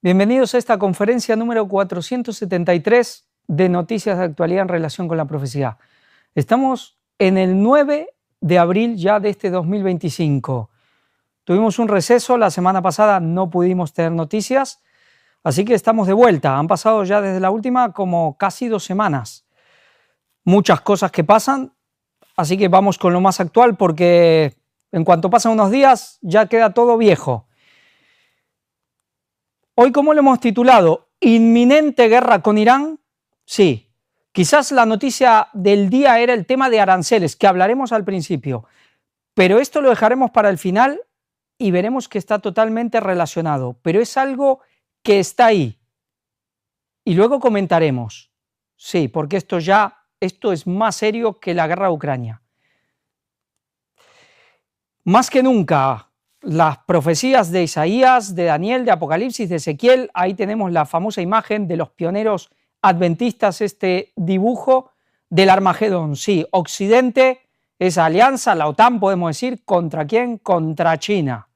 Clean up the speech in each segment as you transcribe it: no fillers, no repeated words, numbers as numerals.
Bienvenidos a esta conferencia número 473 de Noticias de Actualidad en relación con la profecía. Estamos en el 9 de abril ya de este 2025. Tuvimos un receso, la semana pasada no pudimos tener noticias, así que estamos de vuelta. Han pasado ya desde la última como casi 2 semanas. Muchas cosas que pasan, así que vamos con lo más actual porque en cuanto pasan unos días ya queda todo viejo. Hoy, ¿cómo lo hemos titulado? ¿Inminente guerra con Irán? Sí. Quizás la noticia del día era el tema de aranceles, que hablaremos al principio, pero esto lo dejaremos para el final y veremos que está totalmente relacionado, pero es algo que está ahí. Y luego comentaremos. Sí, porque esto es más serio que la guerra de Ucrania. Más que nunca, las profecías de Isaías, de Daniel, de Apocalipsis, de Ezequiel, ahí tenemos la famosa imagen de los pioneros adventistas, este dibujo del Armagedón. Sí, Occidente, esa alianza, la OTAN podemos decir, ¿contra quién? Contra China.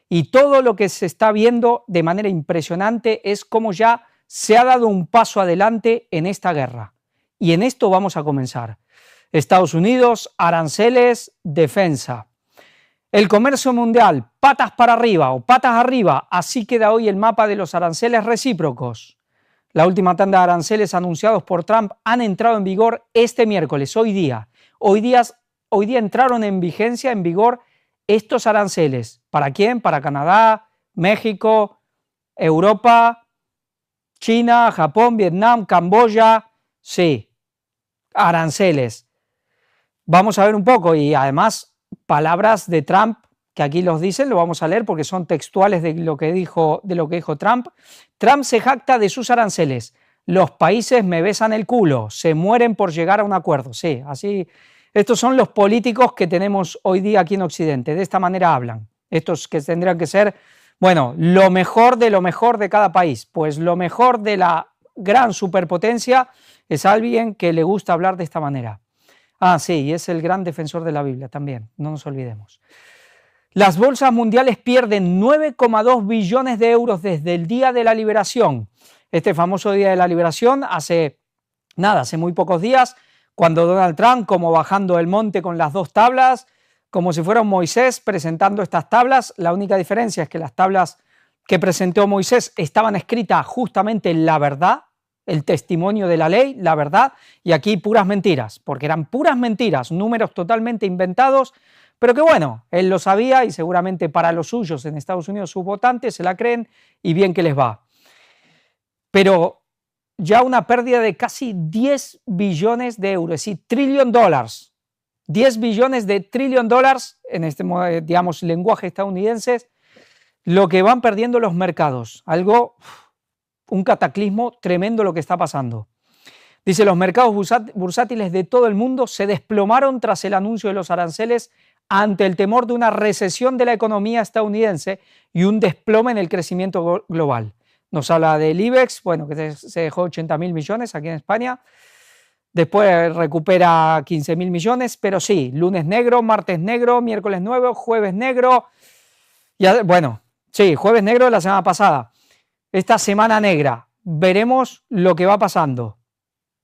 Y todo lo que se está viendo de manera impresionante es cómo ya se ha dado un paso adelante en esta guerra. Y en esto vamos a comenzar. Estados Unidos, aranceles, defensa. El comercio mundial, patas para arriba o patas arriba, así queda hoy el mapa de los aranceles recíprocos. La última tanda de aranceles anunciados por Trump han entrado en vigor este miércoles, hoy día. Hoy día entraron en vigencia, en vigor, estos aranceles. ¿Para quién? Para Canadá, México, Europa, China, Japón, Vietnam, Camboya. Sí, aranceles. Vamos a ver un poco y además palabras de Trump, que aquí los dicen, lo vamos a leer porque son textuales de lo que dijo Trump. Trump se jacta de sus aranceles. Los países me besan el culo, se mueren por llegar a un acuerdo. Sí, así, estos son los políticos que tenemos hoy día aquí en Occidente, de esta manera hablan. Estos que tendrían que ser, bueno, lo mejor de cada país. Pues lo mejor de la gran superpotencia es alguien que le gusta hablar de esta manera. Ah, sí, y es el gran defensor de la Biblia también, no nos olvidemos. Las bolsas mundiales pierden 9,2 billones de euros desde el Día de la Liberación. Este famoso Día de la Liberación, hace muy pocos días, cuando Donald Trump, como bajando el monte con las dos tablas, como si fuera un Moisés presentando estas tablas. La única diferencia es que las tablas que presentó Moisés estaban escritas justamente en la verdad, el testimonio de la ley, la verdad, y aquí puras mentiras, porque eran puras mentiras, números totalmente inventados, pero que bueno, él lo sabía y seguramente para los suyos en Estados Unidos, sus votantes, se la creen y bien que les va. Pero ya una pérdida de casi 10 billones de euros, es decir, $1 trillion, 10 billones de $1 trillion en este, digamos, lenguaje estadounidense, lo que van perdiendo los mercados, algo, un cataclismo tremendo lo que está pasando. Dice, los mercados bursátiles de todo el mundo se desplomaron tras el anuncio de los aranceles ante el temor de una recesión de la economía estadounidense y un desplome en el crecimiento global. Nos habla del IBEX, bueno, que se dejó 80.000 millones aquí en España, después recupera 15.000 millones, pero sí, lunes negro, martes negro, miércoles negro, jueves negro, ya, bueno, sí, jueves negro de la semana pasada. Esta semana negra, veremos lo que va pasando,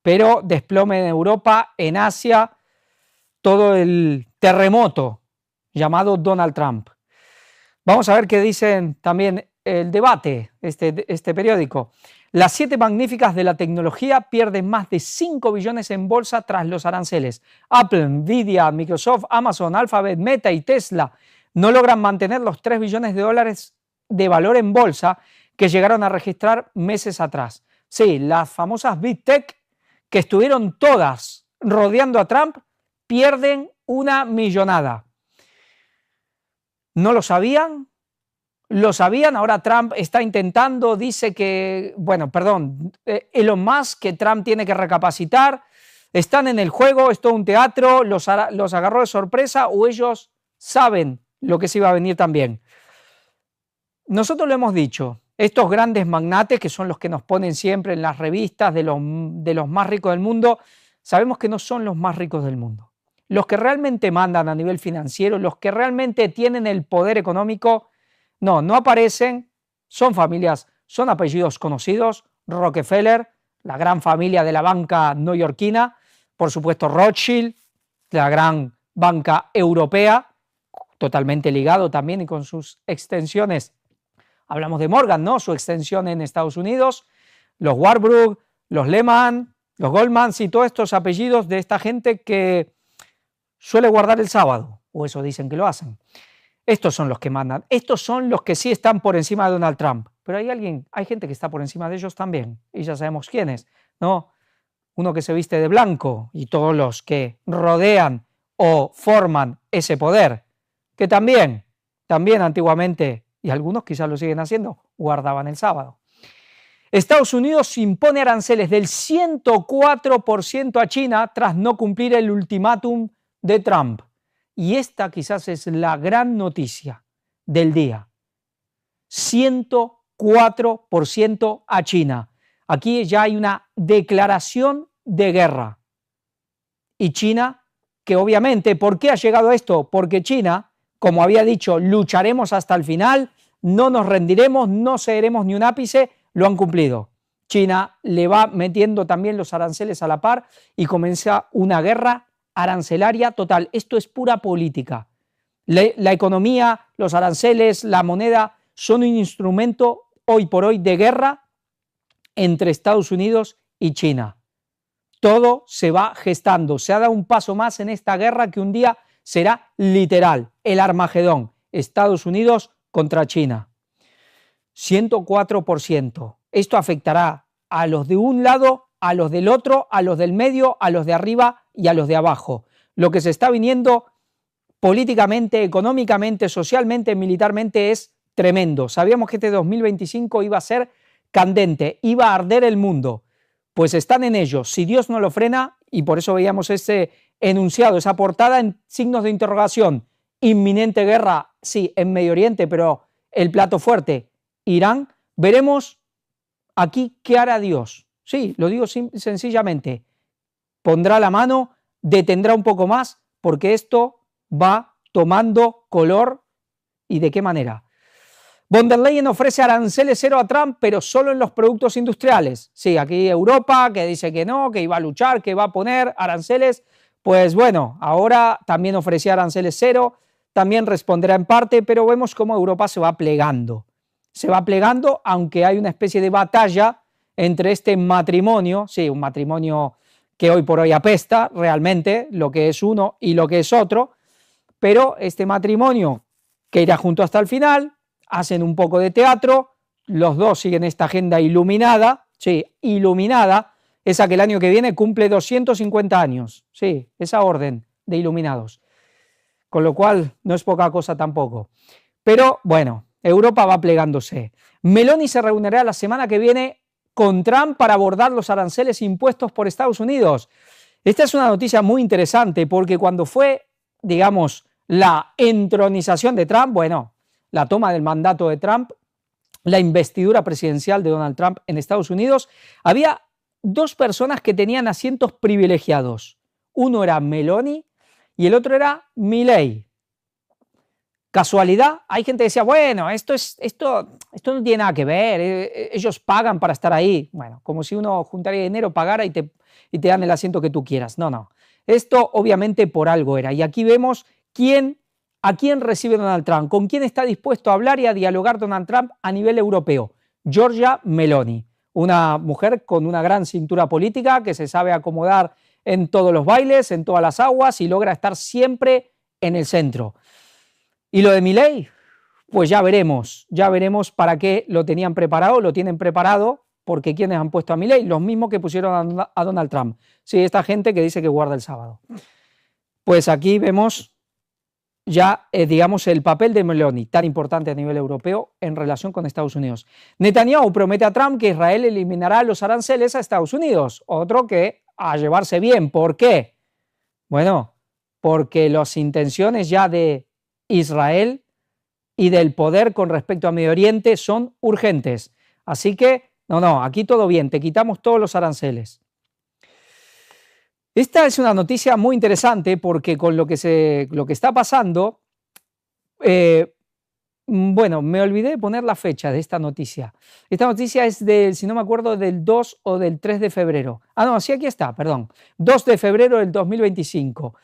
pero desplome en Europa, en Asia, todo el terremoto llamado Donald Trump. Vamos a ver qué dicen también el debate, este periódico. Las 7 magníficas de la tecnología pierden más de 5 billones en bolsa tras los aranceles. Apple, Nvidia, Microsoft, Amazon, Alphabet, Meta y Tesla no logran mantener los 3 billones de dólares de valor en bolsa que llegaron a registrar meses atrás. Sí, las famosas Big Tech que estuvieron todas rodeando a Trump pierden una millonada. ¿No lo sabían? Lo sabían, ahora Trump está intentando, dice que, Elon Musk, que Trump tiene que recapacitar, están en el juego, es todo un teatro, los agarró de sorpresa o ellos saben lo que se iba a venir también. Nosotros lo hemos dicho, estos grandes magnates que son los que nos ponen siempre en las revistas de los más ricos del mundo, sabemos que no son los más ricos del mundo. Los que realmente mandan a nivel financiero, los que realmente tienen el poder económico, no aparecen, son familias son apellidos conocidos: Rockefeller, la gran familia de la banca neoyorquina, por supuesto Rothschild, la gran banca europea, totalmente ligado también y con sus extensiones. Hablamos de Morgan, ¿no? Su extensión en Estados Unidos, los Warburg, los Lehman, los Goldman y todos estos apellidos de esta gente que suele guardar el sábado, o eso dicen que lo hacen. Estos son los que mandan, estos son los que sí están por encima de Donald Trump, pero hay gente que está por encima de ellos también, y ya sabemos quiénes, ¿no? Uno que se viste de blanco y todos los que rodean o forman ese poder, que también antiguamente, y algunos quizás lo siguen haciendo, guardaban el sábado. Estados Unidos impone aranceles del 104% a China tras no cumplir el ultimátum de Trump. Y esta quizás es la gran noticia del día. 104% a China. Aquí ya hay una declaración de guerra. Y China, que obviamente, ¿por qué ha llegado a esto? Porque China, como había dicho, lucharemos hasta el final, no nos rendiremos, no cederemos ni un ápice, lo han cumplido. China le va metiendo también los aranceles a la par y comienza una guerra arancelaria total. Esto es pura política. La economía, los aranceles, la moneda son un instrumento hoy por hoy de guerra entre Estados Unidos y China. Todo se va gestando, se ha dado un paso más en esta guerra que un día será literal, el Armagedón, Estados Unidos contra China. 104%. Esto afectará a los de un lado, a los del otro, a los del medio, a los de arriba y a los de abajo. Lo que se está viniendo políticamente, económicamente, socialmente, militarmente es tremendo. Sabíamos que este 2025 iba a ser candente, iba a arder el mundo. Pues están en ello, si Dios no lo frena, y por eso veíamos ese enunciado, esa portada en signos de interrogación. Inminente guerra, sí, en Medio Oriente, pero el plato fuerte, Irán. Veremos aquí qué hará Dios. Sí, lo digo sencillamente. Pondrá la mano, detendrá un poco más, porque esto va tomando color. ¿Y de qué manera? Von der Leyen ofrece aranceles cero a Trump, pero solo en los productos industriales. Sí, aquí Europa, que dice que no, que iba a luchar, que va a poner aranceles. Pues bueno, ahora también ofrecía aranceles cero, también responderá en parte, pero vemos cómo Europa se va plegando. Se va plegando, aunque hay una especie de batalla entre este matrimonio, sí, un matrimonio que hoy por hoy apesta realmente, lo que es uno y lo que es otro, pero este matrimonio que irá junto hasta el final, hacen un poco de teatro, los dos siguen esta agenda iluminada, sí, iluminada, esa que el año que viene cumple 250 años, sí, esa orden de iluminados, con lo cual no es poca cosa tampoco. Pero bueno, Europa va plegándose. Meloni se reunirá la semana que viene con Trump para abordar los aranceles impuestos por Estados Unidos. Esta es una noticia muy interesante porque cuando fue, digamos, la entronización de Trump, bueno, la toma del mandato de Trump, la investidura presidencial de Donald Trump en Estados Unidos, había dos personas que tenían asientos privilegiados. Uno era Meloni y el otro era Milei. ¿Casualidad? Hay gente que decía, bueno, esto no tiene nada que ver, ellos pagan para estar ahí. Bueno, como si uno juntara dinero, pagara y te dan el asiento que tú quieras. No, no. Esto obviamente por algo era. Y aquí vemos a quién recibe Donald Trump, con quién está dispuesto a hablar y a dialogar Donald Trump a nivel europeo. Giorgia Meloni, una mujer con una gran cintura política que se sabe acomodar en todos los bailes, en todas las aguas y logra estar siempre en el centro. Y lo de Milei, pues ya veremos para qué lo tenían preparado, lo tienen preparado, porque ¿quiénes han puesto a Milei? Los mismos que pusieron a Donald Trump. Sí, esta gente que dice que guarda el sábado. Pues aquí vemos ya, digamos, el papel de Meloni, tan importante a nivel europeo en relación con Estados Unidos. Netanyahu promete a Trump que Israel eliminará los aranceles a Estados Unidos. Otro que a llevarse bien. ¿Por qué? Bueno, porque las intenciones ya de Israel y del poder con respecto a Medio Oriente son urgentes. Así que, no, aquí todo bien, te quitamos todos los aranceles. Esta es una noticia muy interesante porque con lo que está pasando, Bueno, me olvidé de poner la fecha de esta noticia. Esta noticia es del, si no me acuerdo, del 2 o del 3 de febrero. Ah, no, sí, aquí está, perdón. 2 de febrero del 2025.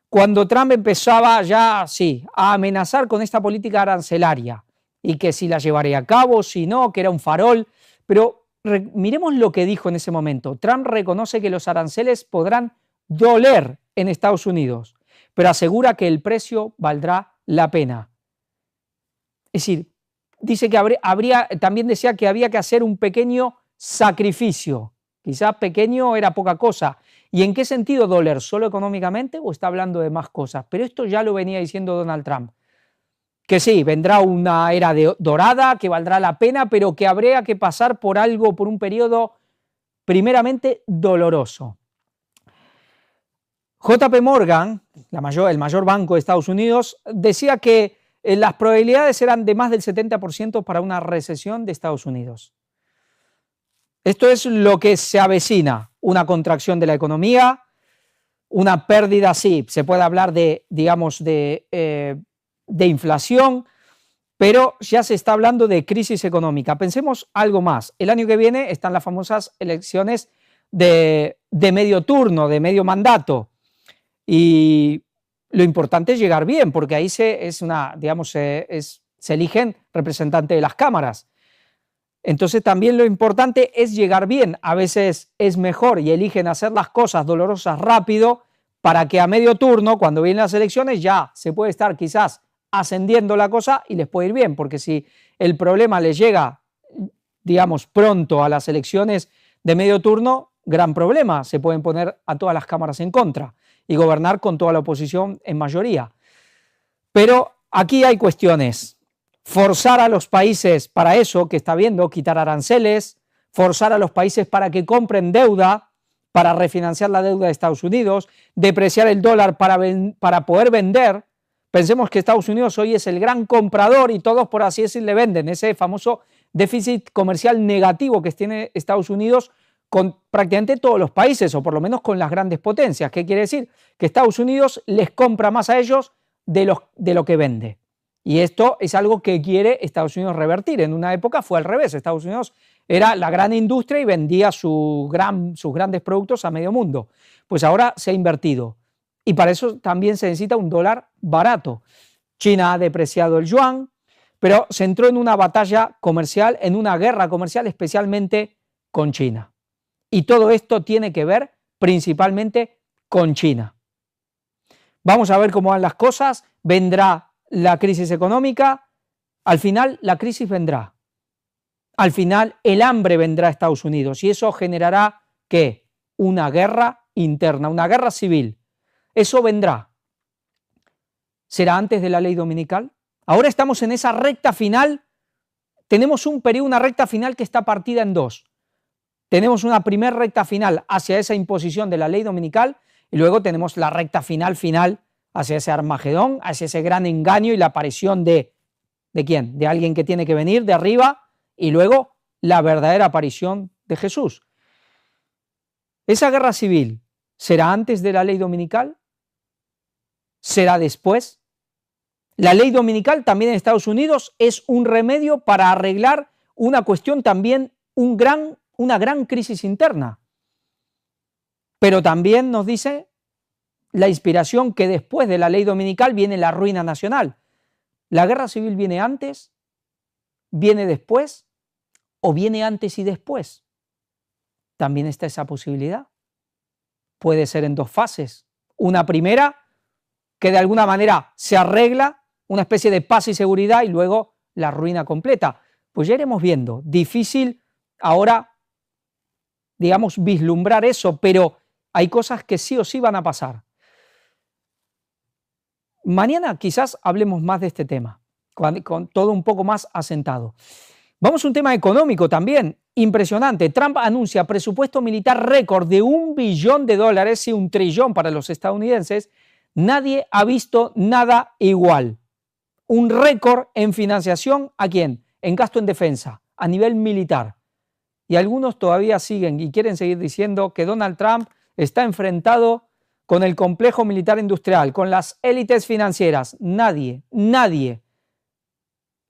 Cuando Trump empezaba ya, sí, a amenazar con esta política arancelaria y que si la llevaría a cabo, si no, que era un farol. Pero miremos lo que dijo en ese momento. Trump reconoce que los aranceles podrán doler en Estados Unidos, pero asegura que el precio valdrá la pena. Es decir, dice que también decía que había que hacer un pequeño sacrificio. Quizás pequeño era poca cosa. ¿Y en qué sentido doler? ¿Solo económicamente o está hablando de más cosas? Pero esto ya lo venía diciendo Donald Trump. Que sí, vendrá una era dorada, que valdrá la pena, pero que habría que pasar por algo, por un periodo primeramente doloroso. JP Morgan, el mayor banco de Estados Unidos, decía que las probabilidades eran de más del 70% para una recesión de Estados Unidos. Esto es lo que se avecina, una contracción de la economía, una pérdida, sí, se puede hablar de, digamos, de inflación, pero ya se está hablando de crisis económica. Pensemos algo más. El año que viene están las famosas elecciones de medio turno, de medio mandato, y lo importante es llegar bien, porque ahí se eligen representantes de las cámaras. Entonces también lo importante es llegar bien. A veces es mejor y eligen hacer las cosas dolorosas rápido para que a medio turno, cuando vienen las elecciones, ya se puede estar quizás ascendiendo la cosa y les puede ir bien, porque si el problema les llega, digamos, pronto a las elecciones de medio turno, gran problema, se pueden poner a todas las cámaras en contra y gobernar con toda la oposición en mayoría. Pero aquí hay cuestiones. Forzar a los países para eso, que está viendo, quitar aranceles, forzar a los países para que compren deuda, para refinanciar la deuda de Estados Unidos, depreciar el dólar para poder vender. Pensemos que Estados Unidos hoy es el gran comprador y todos, por así decirlo, le venden ese famoso déficit comercial negativo que tiene Estados Unidos con prácticamente todos los países, o por lo menos con las grandes potencias. ¿Qué quiere decir? Que Estados Unidos les compra más a ellos de lo que vende. Y esto es algo que quiere Estados Unidos revertir. En una época fue al revés. Estados Unidos era la gran industria y vendía sus grandes productos a medio mundo. Pues ahora se ha invertido. Y para eso también se necesita un dólar barato. China ha depreciado el yuan, pero se entró en una batalla comercial, en una guerra comercial, especialmente con China. Y todo esto tiene que ver principalmente con China. Vamos a ver cómo van las cosas. Vendrá la crisis económica. Al final la crisis vendrá. Al final el hambre vendrá a Estados Unidos y eso generará ¿qué? Una guerra interna, una guerra civil. Eso vendrá. ¿Será antes de la ley dominical? Ahora estamos en esa recta final. Tenemos un periodo, una recta final que está partida en dos. Tenemos una primera recta final hacia esa imposición de la ley dominical y luego tenemos la recta final hacia ese Armagedón, hacia ese gran engaño y la aparición ¿de quién? De alguien que tiene que venir de arriba y luego la verdadera aparición de Jesús. ¿Esa guerra civil será antes de la ley dominical? ¿Será después? La ley dominical también en Estados Unidos es un remedio para arreglar una cuestión también, una gran crisis interna. Pero también nos dice la inspiración que después de la ley dominical viene la ruina nacional. ¿La guerra civil viene antes? ¿Viene después? ¿O viene antes y después? También está esa posibilidad. Puede ser en dos fases. Una primera, que de alguna manera se arregla, una especie de paz y seguridad, y luego la ruina completa. Pues ya iremos viendo. Difícil ahora, digamos, vislumbrar eso, pero hay cosas que sí o sí van a pasar. Mañana quizás hablemos más de este tema, con todo un poco más asentado. Vamos a un tema económico también, impresionante. Trump anuncia presupuesto militar récord de $1 billón y 1 trillón para los estadounidenses. Nadie ha visto nada igual. Un récord en financiación, ¿a quién? En gasto en defensa, a nivel militar. Y algunos todavía siguen y quieren seguir diciendo que Donald Trump está enfrentado con el complejo militar industrial, con las élites financieras. Nadie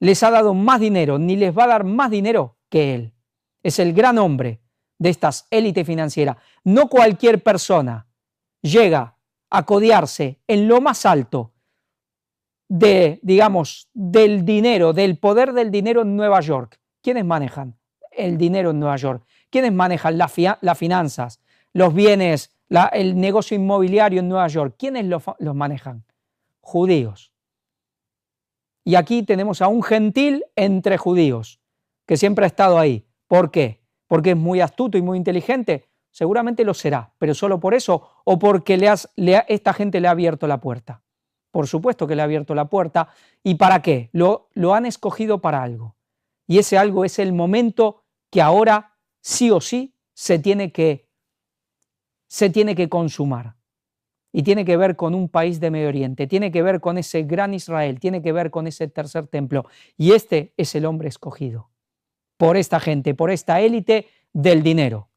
les ha dado más dinero, ni les va a dar más dinero que él. Es el gran hombre de estas élites financieras. No cualquier persona llega a codearse en lo más alto del dinero, del poder del dinero en Nueva York. ¿Quiénes manejan el dinero en Nueva York? ¿Quiénes manejan las finanzas, los bienes, el negocio inmobiliario en Nueva York? ¿Quiénes los manejan? Judíos. Y aquí tenemos a un gentil entre judíos, que siempre ha estado ahí. ¿Por qué? ¿Porque es muy astuto y muy inteligente? Seguramente lo será, pero solo por eso o porque esta gente le ha abierto la puerta. Por supuesto que le ha abierto la puerta. ¿Y para qué? Lo han escogido para algo. Y ese algo es el momento que ahora sí o sí se tiene que consumar. Y tiene que ver con un país de Medio Oriente, tiene que ver con ese gran Israel, tiene que ver con ese tercer templo. Y este es el hombre escogido por esta gente, por esta élite del dinero.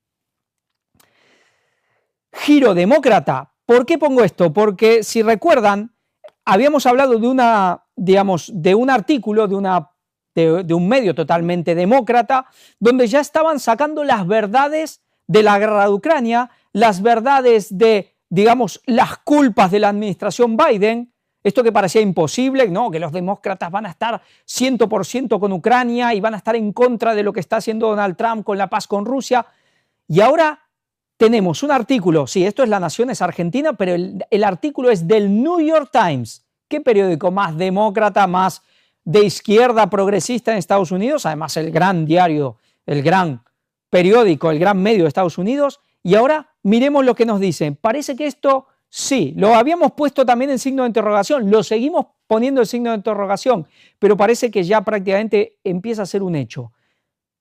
Giro demócrata. ¿Por qué pongo esto? Porque si recuerdan, habíamos hablado de un artículo de un medio totalmente demócrata, donde ya estaban sacando las verdades de la guerra de Ucrania, las verdades de las culpas de la administración Biden, esto que parecía imposible, ¿no? Que los demócratas van a estar 100% con Ucrania y van a estar en contra de lo que está haciendo Donald Trump con la paz con Rusia. Y ahora tenemos un artículo, sí, esto es La Nación, es Argentina, pero el artículo es del New York Times. ¿Qué periódico más demócrata, más de izquierda progresista en Estados Unidos? Además, el gran diario, el gran periódico, el gran medio de Estados Unidos. Y ahora miremos lo que nos dicen. Parece que esto, sí, lo habíamos puesto también en signo de interrogación, lo seguimos poniendo en signo de interrogación, pero parece que ya prácticamente empieza a ser un hecho.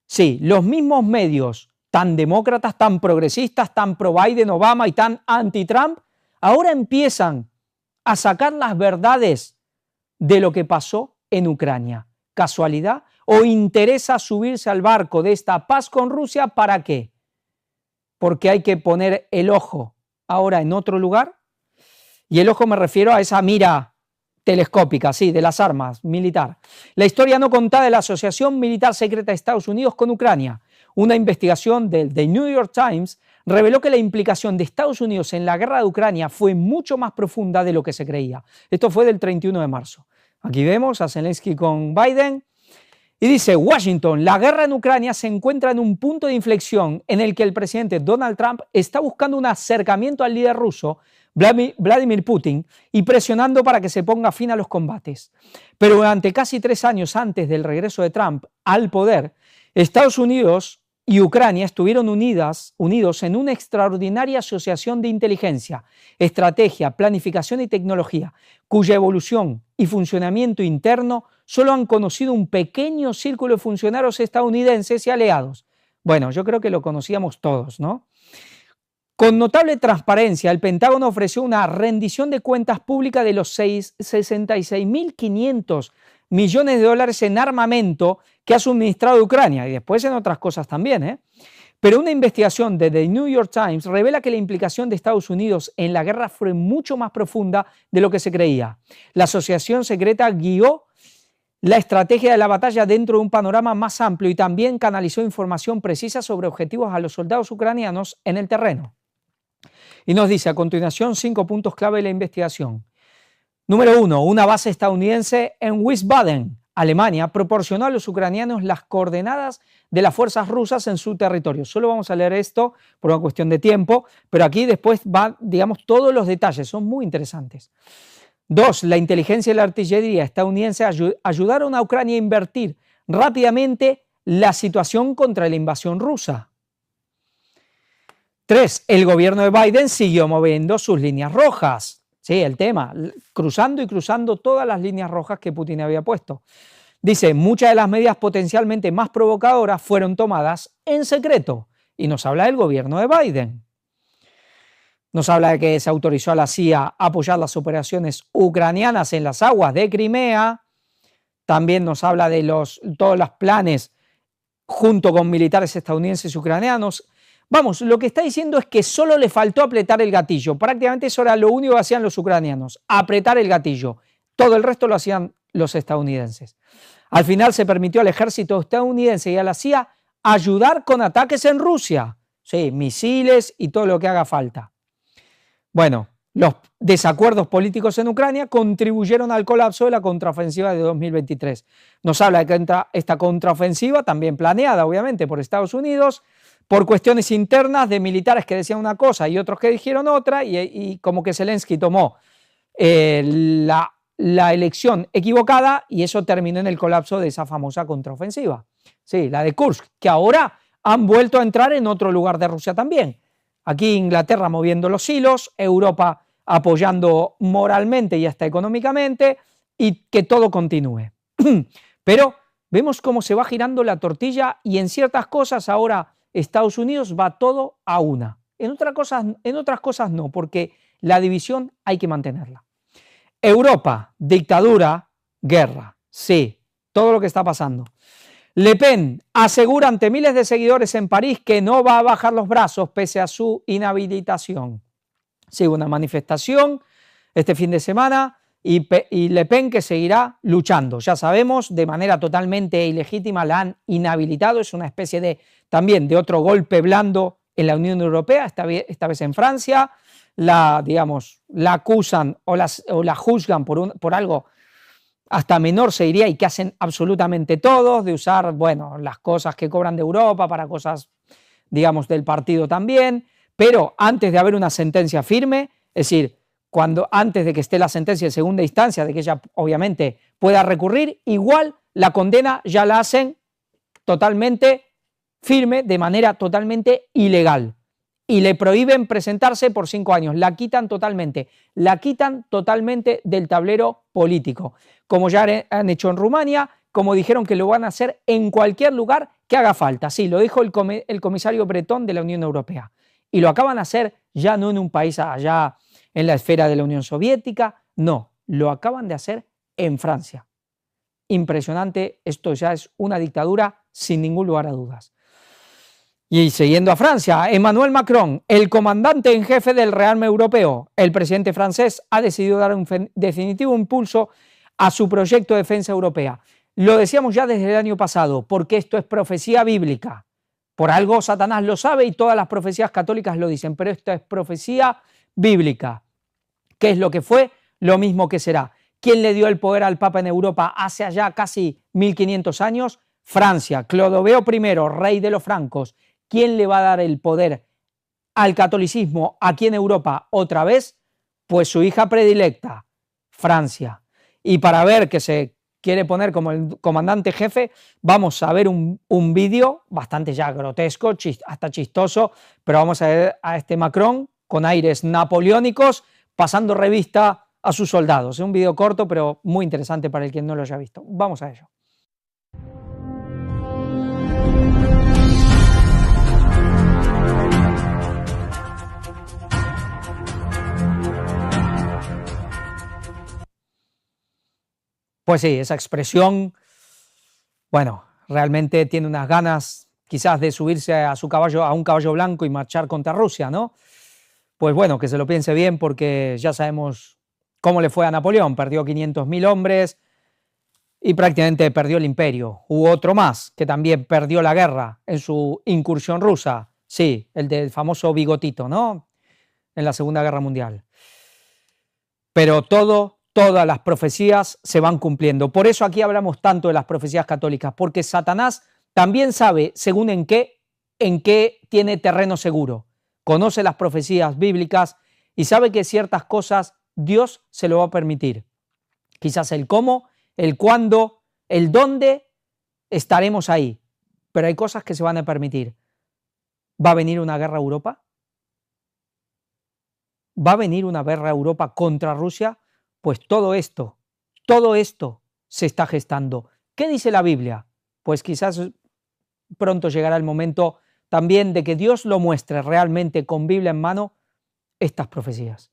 Sí, los mismos medios tan demócratas, tan progresistas, tan pro-Biden, Obama y tan anti-Trump, ahora empiezan a sacar las verdades de lo que pasó en Ucrania. ¿Casualidad? ¿O interesa subirse al barco de esta paz con Rusia? ¿Para qué? Porque hay que poner el ojo ahora en otro lugar. Y el ojo me refiero a esa mira telescópica, sí, de las armas, militar. La historia no contada de la Asociación Militar Secreta de Estados Unidos con Ucrania. Una investigación del The New York Times reveló que la implicación de Estados Unidos en la guerra de Ucrania fue mucho más profunda de lo que se creía. Esto fue del 31 de marzo. Aquí vemos a Zelensky con Biden. Y dice, Washington, la guerra en Ucrania se encuentra en un punto de inflexión en el que el presidente Donald Trump está buscando un acercamiento al líder ruso, Vladimir Putin, y presionando para que se ponga fin a los combates. Pero durante casi 3 años antes del regreso de Trump al poder, Estados Unidos y Ucrania estuvieron unidos en una extraordinaria asociación de inteligencia, estrategia, planificación y tecnología, cuya evolución y funcionamiento interno solo han conocido un pequeño círculo de funcionarios estadounidenses y aliados. Bueno, yo creo que lo conocíamos todos, ¿no? Con notable transparencia, el Pentágono ofreció una rendición de cuentas pública de los 66.500 millones de dólares en armamento que ha suministrado Ucrania, y después en otras cosas también, Pero una investigación de The New York Times revela que la implicación de Estados Unidos en la guerra fue mucho más profunda de lo que se creía. La asociación secreta guió la estrategia de la batalla dentro de un panorama más amplio y también canalizó información precisa sobre objetivos a los soldados ucranianos en el terreno. Y nos dice a continuación 5 puntos clave de la investigación. Número 1. Una base estadounidense en Wiesbaden, Alemania, proporcionó a los ucranianos las coordenadas de las fuerzas rusas en su territorio. Solo vamos a leer esto por una cuestión de tiempo, pero aquí después van, todos los detalles, son muy interesantes. 2. La inteligencia y la artillería estadounidense ayudaron a Ucrania a invertir rápidamente la situación contra la invasión rusa. 3. El gobierno de Biden siguió moviendo sus líneas rojas. Sí, el tema, cruzando todas las líneas rojas que Putin había puesto. Dice, muchas de las medidas potencialmente más provocadoras fueron tomadas en secreto. Y nos habla del gobierno de Biden. Nos habla de que se autorizó a la CIA a apoyar las operaciones ucranianas en las aguas de Crimea. También nos habla de todos los planes junto con militares estadounidenses y ucranianos. Vamos, lo que está diciendo es que solo le faltó apretar el gatillo. Prácticamente eso era lo único que hacían los ucranianos, apretar el gatillo. Todo el resto lo hacían los estadounidenses. Al final se permitió al ejército estadounidense y a la CIA ayudar con ataques en Rusia, sí, misiles y todo lo que haga falta. Bueno, los desacuerdos políticos en Ucrania contribuyeron al colapso de la contraofensiva de 2023. Nos habla de que esta contraofensiva, también planeada obviamente por Estados Unidos, por cuestiones internas de militares que decían una cosa y otros que dijeron otra, y como que Zelensky tomó la elección equivocada y eso terminó en el colapso de esa famosa contraofensiva. Sí, la de Kursk, que ahora han vuelto a entrar en otro lugar de Rusia también. Aquí Inglaterra moviendo los hilos, Europa apoyando moralmente y hasta económicamente, y que todo continúe. Pero vemos cómo se va girando la tortilla y en ciertas cosas ahora Estados Unidos va todo a una. En otras cosas no, porque la división hay que mantenerla. Europa, dictadura, guerra. Sí, todo lo que está pasando. Le Pen asegura ante miles de seguidores en París que no va a bajar los brazos pese a su inhabilitación. Sí, una manifestación este fin de semana y Le Pen que seguirá luchando. Ya sabemos, de manera totalmente ilegítima la han inhabilitado. Es una especie también de otro golpe blando en la Unión Europea, esta vez en Francia. La acusan o la juzgan por algo hasta menor, se diría, y que hacen absolutamente todos, de usar, bueno, las cosas que cobran de Europa para cosas, digamos, del partido también, pero antes de haber una sentencia firme, es decir, antes de que esté la sentencia de segunda instancia, de que ella obviamente pueda recurrir, igual la condena ya la hacen totalmente firme, de manera totalmente ilegal. Y le prohíben presentarse por 5 años, la quitan totalmente del tablero político, como ya han hecho en Rumania, como dijeron que lo van a hacer en cualquier lugar que haga falta. Sí, lo dijo el comisario Breton de la Unión Europea. Y lo acaban de hacer ya no en un país allá en la esfera de la Unión Soviética, no, lo acaban de hacer en Francia. Impresionante, esto ya es una dictadura sin ningún lugar a dudas. Y siguiendo a Francia, Emmanuel Macron, el comandante en jefe del rearme europeo, el presidente francés, ha decidido dar un definitivo impulso a su proyecto de defensa europea. Lo decíamos ya desde el año pasado, porque esto es profecía bíblica. Por algo Satanás lo sabe y todas las profecías católicas lo dicen, pero esto es profecía bíblica. ¿Qué es lo que fue? Lo mismo que será. ¿Quién le dio el poder al Papa en Europa hace allá casi 1500 años? Francia, Clodoveo I, rey de los francos. ¿Quién le va a dar el poder al catolicismo aquí en Europa otra vez? Pues su hija predilecta, Francia. Y para ver que se quiere poner como el comandante jefe, vamos a ver un vídeo bastante ya grotesco, hasta chistoso, pero vamos a ver a este Macron con aires napoleónicos pasando revista a sus soldados. Es un vídeo corto, pero muy interesante para el quien no lo haya visto. Vamos a ello. Pues sí, esa expresión, bueno, realmente tiene unas ganas quizás de subirse a un caballo blanco y marchar contra Rusia, ¿no? Pues bueno, que se lo piense bien porque ya sabemos cómo le fue a Napoleón, perdió 500.000 hombres y prácticamente perdió el imperio. Hubo otro más que también perdió la guerra en su incursión rusa, sí, el del famoso bigotito, ¿no? En la Segunda Guerra Mundial. Pero todas las profecías se van cumpliendo. Por eso aquí hablamos tanto de las profecías católicas, porque Satanás también sabe según en qué tiene terreno seguro. Conoce las profecías bíblicas y sabe que ciertas cosas Dios se lo va a permitir. Quizás el cómo, el cuándo, el dónde, estaremos ahí. Pero hay cosas que se van a permitir. ¿Va a venir una guerra a Europa? ¿Va a venir una guerra a Europa contra Rusia? Pues todo esto se está gestando. ¿Qué dice la Biblia? Pues quizás pronto llegará el momento también de que Dios lo muestre realmente con Biblia en mano estas profecías.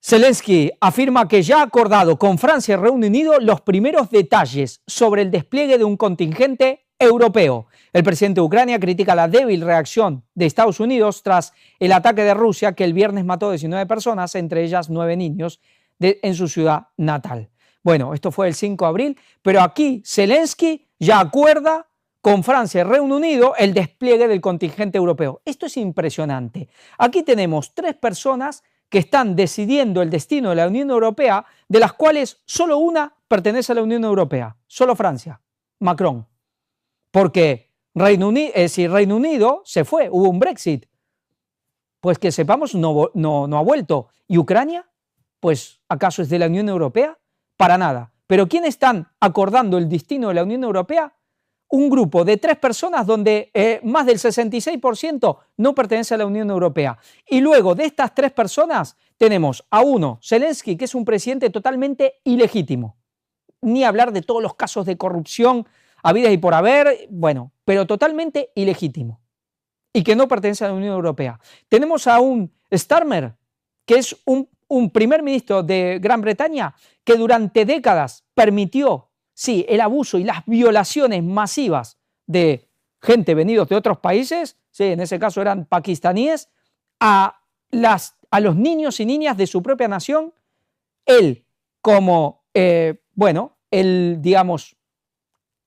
Zelensky afirma que ya ha acordado con Francia y Reino Unido los primeros detalles sobre el despliegue de un contingente europeo. El presidente de Ucrania critica la débil reacción de Estados Unidos tras el ataque de Rusia que el viernes mató 19 personas, entre ellas 9 niños, en su ciudad natal. Bueno, esto fue el 5 de abril, pero aquí Zelensky ya acuerda con Francia y Reino Unido el despliegue del contingente europeo. Esto es impresionante. Aquí tenemos 3 personas que están decidiendo el destino de la Unión Europea, de las cuales solo una pertenece a la Unión Europea, solo Francia, Macron. Porque si Reino Unido se fue, hubo un Brexit, pues que sepamos no ha vuelto. ¿Y Ucrania? Pues ¿acaso es de la Unión Europea? Para nada. ¿Pero quién están acordando el destino de la Unión Europea? Un grupo de 3 personas donde más del 66% no pertenece a la Unión Europea. Y luego de estas 3 personas tenemos a uno, Zelensky, que es un presidente totalmente ilegítimo. Ni hablar de todos los casos de corrupción habidas y por haber, bueno, pero totalmente ilegítimo. Y que no pertenece a la Unión Europea. Tenemos a un Starmer, que es un primer ministro de Gran Bretaña que durante décadas permitió, sí, el abuso y las violaciones masivas de gente venidos de otros países, sí, en ese caso eran pakistaníes, a los niños y niñas de su propia nación. Él como,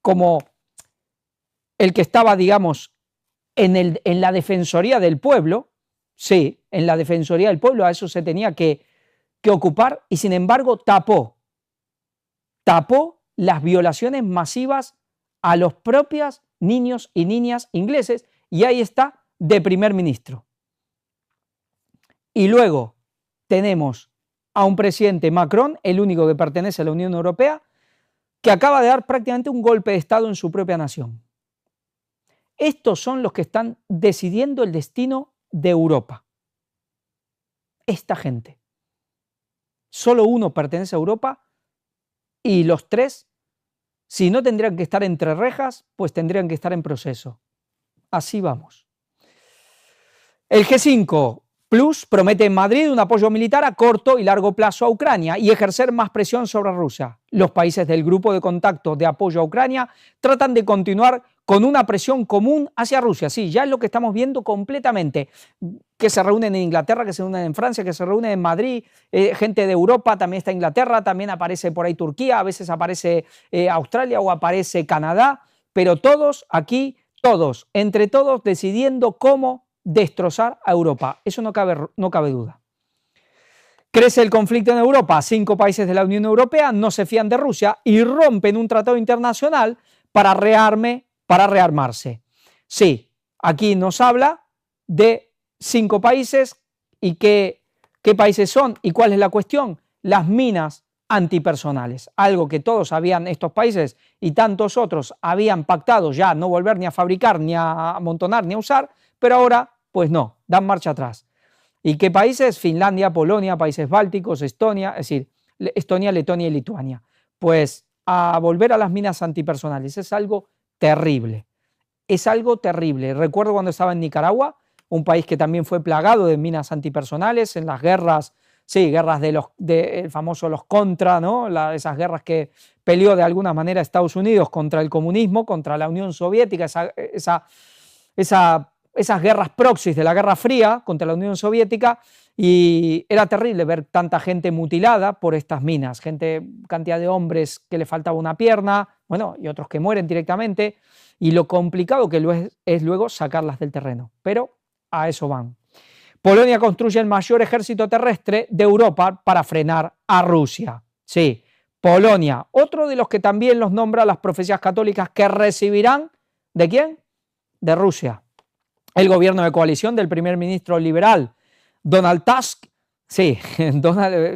como el que estaba, digamos, en la Defensoría del Pueblo, sí, en la Defensoría del Pueblo, a eso se tenía que ocupar, y sin embargo tapó las violaciones masivas a los propios niños y niñas ingleses, y ahí está de primer ministro. Y luego tenemos a un presidente Macron, el único que pertenece a la Unión Europea, que acaba de dar prácticamente un golpe de Estado en su propia nación. Estos son los que están decidiendo el destino de Europa. Esta gente. Solo uno pertenece a Europa y los 3, si no tendrían que estar entre rejas, pues tendrían que estar en proceso. Así vamos. El G5 Plus promete en Madrid un apoyo militar a corto y largo plazo a Ucrania y ejercer más presión sobre Rusia. Los países del grupo de contacto de apoyo a Ucrania tratan de continuar con una presión común hacia Rusia. Sí, ya es lo que estamos viendo completamente, que se reúnen en Inglaterra, que se reúnen en Francia, que se reúnen en Madrid, gente de Europa, también está Inglaterra, también aparece por ahí Turquía, a veces aparece Australia o aparece Canadá, pero todos aquí, entre todos decidiendo cómo destrozar a Europa. Eso no cabe duda. Crece el conflicto en Europa. 5 países de la Unión Europea no se fían de Rusia y rompen un tratado internacional para rearmarse. Sí, aquí nos habla de 5 países y qué países son y cuál es la cuestión. Las minas antipersonales, algo que todos estos países y tantos otros habían pactado ya no volver ni a fabricar, ni a amontonar, ni a usar, pero ahora pues no, dan marcha atrás. ¿Y qué países? Finlandia, Polonia, países bálticos, Estonia, es decir, Estonia, Letonia y Lituania. Pues a volver a las minas antipersonales es algo terrible. Es algo terrible. Recuerdo cuando estaba en Nicaragua, un país que también fue plagado de minas antipersonales en las guerras, sí, guerras el famoso los Contra, ¿no? Esas guerras que peleó de alguna manera Estados Unidos contra el comunismo, contra la Unión Soviética, esas guerras proxies de la Guerra Fría contra la Unión Soviética, y era terrible ver tanta gente mutilada por estas minas, cantidad de hombres que le faltaba una pierna, bueno, y otros que mueren directamente, y lo complicado que es luego sacarlas del terreno, pero a eso van. Polonia construye el mayor ejército terrestre de Europa para frenar a Rusia. Sí, Polonia, otro de los que también los nombra las profecías católicas que recibirán, ¿de quién? De Rusia. El gobierno de coalición del primer ministro liberal Donald Tusk, sí,